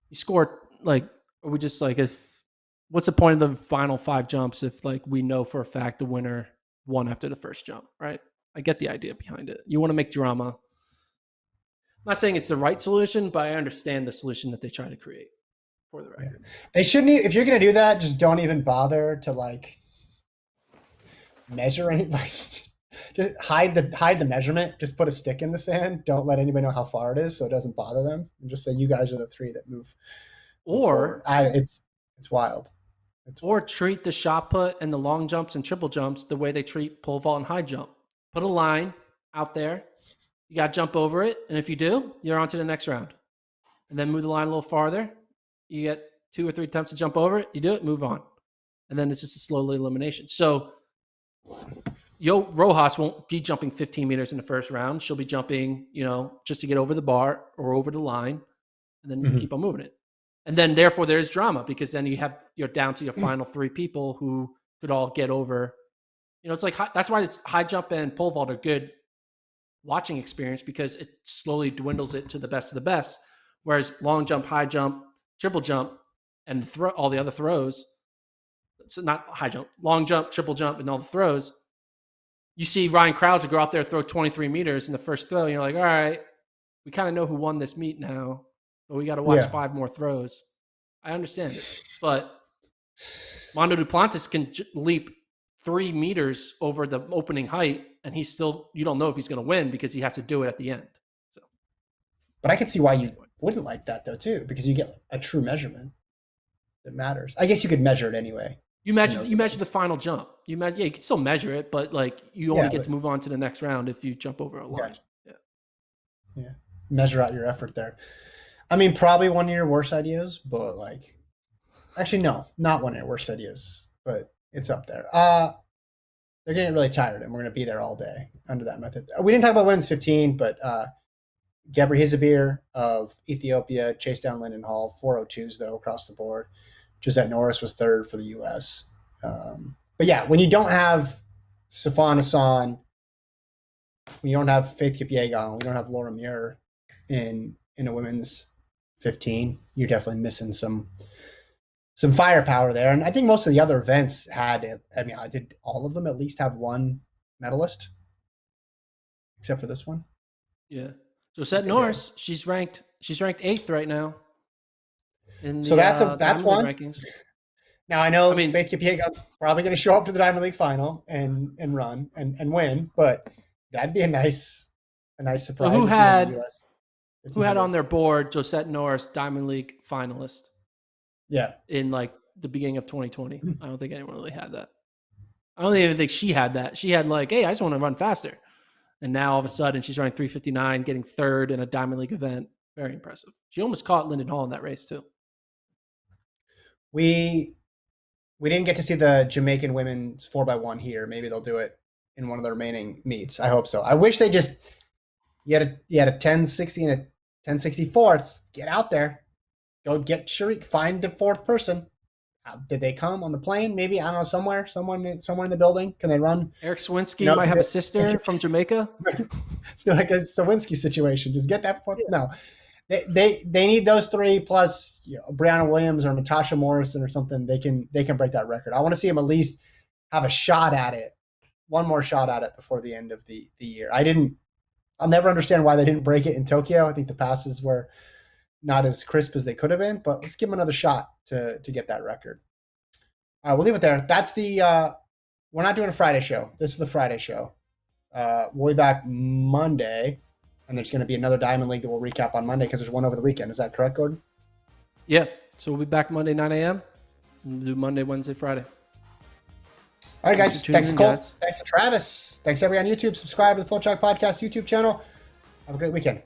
[SPEAKER 2] you score, like, are we just like, if what's the point of the final 5 jumps if like we know for a fact the winner won after the first jump, right? I get the idea behind it. You want to make drama. I'm not saying it's the right solution, but I understand the solution that they try to create for the record.
[SPEAKER 1] They shouldn't. If you're going to do that, just don't even bother to like measure any. Like, just hide the measurement. Just put a stick in the sand. Don't let anybody know how far it is, so it doesn't bother them. And just say you guys are the 3 that move move forward.
[SPEAKER 2] Or
[SPEAKER 1] It's wild. It's
[SPEAKER 2] or
[SPEAKER 1] wild.
[SPEAKER 2] treat the shot put and the long jumps and triple jumps the way they treat pole vault and high jump. Put a line out there. You got to jump over it, and if you do, you're on to the next round. And then move the line a little farther. You get 2 or 3 attempts to jump over it. You do it, move on. And then it's just a slow elimination. So Rojas won't be jumping 15 meters in the first round. She'll be jumping, just to get over the bar or over the line, and then you keep on moving it. And then therefore there's drama because then you're down to your final 3 people who could all get over. It's like that's why high jump and pole vault are good watching experience because it slowly dwindles it to the best of the best. Whereas long jump, high jump, triple jump, and all the other throws, so not high jump, long jump, triple jump, and all the throws, you see Ryan Krauser go out there, throw 23 meters in the first throw, and you're like, all right, we kind of know who won this meet now, but we got to watch 5 more throws. I understand it. But Mondo Duplantis can leap 3 meters over the opening height, and you don't know if he's going to win because he has to do it at the end. So,
[SPEAKER 1] but I can see why you wouldn't like that though too, because you get a true measurement that matters. I guess you could measure it anyway.
[SPEAKER 2] You measure the final jump. You can still measure it, but like you only get to move on to the next round if you jump over a line.
[SPEAKER 1] Gotcha. Yeah. Measure out your effort there. I mean, probably one of your worst ideas, but like, actually, no, not one of your worst ideas, but it's up there. They're getting really tired, and we're going to be there all day under that method. We didn't talk about women's 15, but Gebri Hizabir of Ethiopia chased down Lyndon Hall, 402s though across the board. Josette Norris was 3rd for the U.S. But yeah, when you don't have Sifan Hassan, when you don't have Faith Kipyegon, we don't have Laura Muir in a women's 15, you're definitely missing some firepower there. And I think most of the other events did all of them at least have one medalist, except for this one.
[SPEAKER 2] Yeah. Josette Norris, she's ranked 8th right now.
[SPEAKER 1] So that's one. Rankings. Now I know Faith Kipyegon's probably going to show up to the Diamond League final and run and win, but that'd be a nice surprise.
[SPEAKER 2] Who had on their board Josette Norris, Diamond League finalist?
[SPEAKER 1] Yeah,
[SPEAKER 2] in like the beginning of 2020. I don't think anyone really had that. I don't even think she had that. She had like, hey, I just want to run faster. And now all of a sudden she's running 3:59, getting 3rd in a Diamond League event. Very impressive. She almost caught Lyndon Hall in that race too.
[SPEAKER 1] We didn't get to see the Jamaican women's 4x1 here. Maybe they'll do it in one of the remaining meets. I hope so. I wish they you had a 1060 and a 1064. Get out there. Go get Sharik. Find the 4th person. Did they come on the plane? Maybe, I don't know, somewhere in the building. Can they run?
[SPEAKER 2] Eric Swinski might have a sister from Jamaica.
[SPEAKER 1] Like a Sawinski situation. Just get that. No, they need those 3 plus Brianna Williams or Natasha Morrison or something. They can break that record. I want to see them at least have a shot at it. One more shot at it before the end of the year. I'll never understand why they didn't break it in Tokyo. I think the passes were not as crisp as they could have been, but let's give them another shot to get that record. All right, we'll leave it there. That's we're not doing a Friday show. This is the Friday show. We'll be back Monday, and there's going to be another Diamond League that we'll recap on Monday because there's one over the weekend. Is that correct, Gordon?
[SPEAKER 2] Yeah. So we'll be back Monday, 9 a.m. We'll do Monday, Wednesday, Friday.
[SPEAKER 1] All right, guys. Thanks, Cole. Thanks to Travis. Thanks, everybody on YouTube. Subscribe to the FloTrack Podcast YouTube channel. Have a great weekend.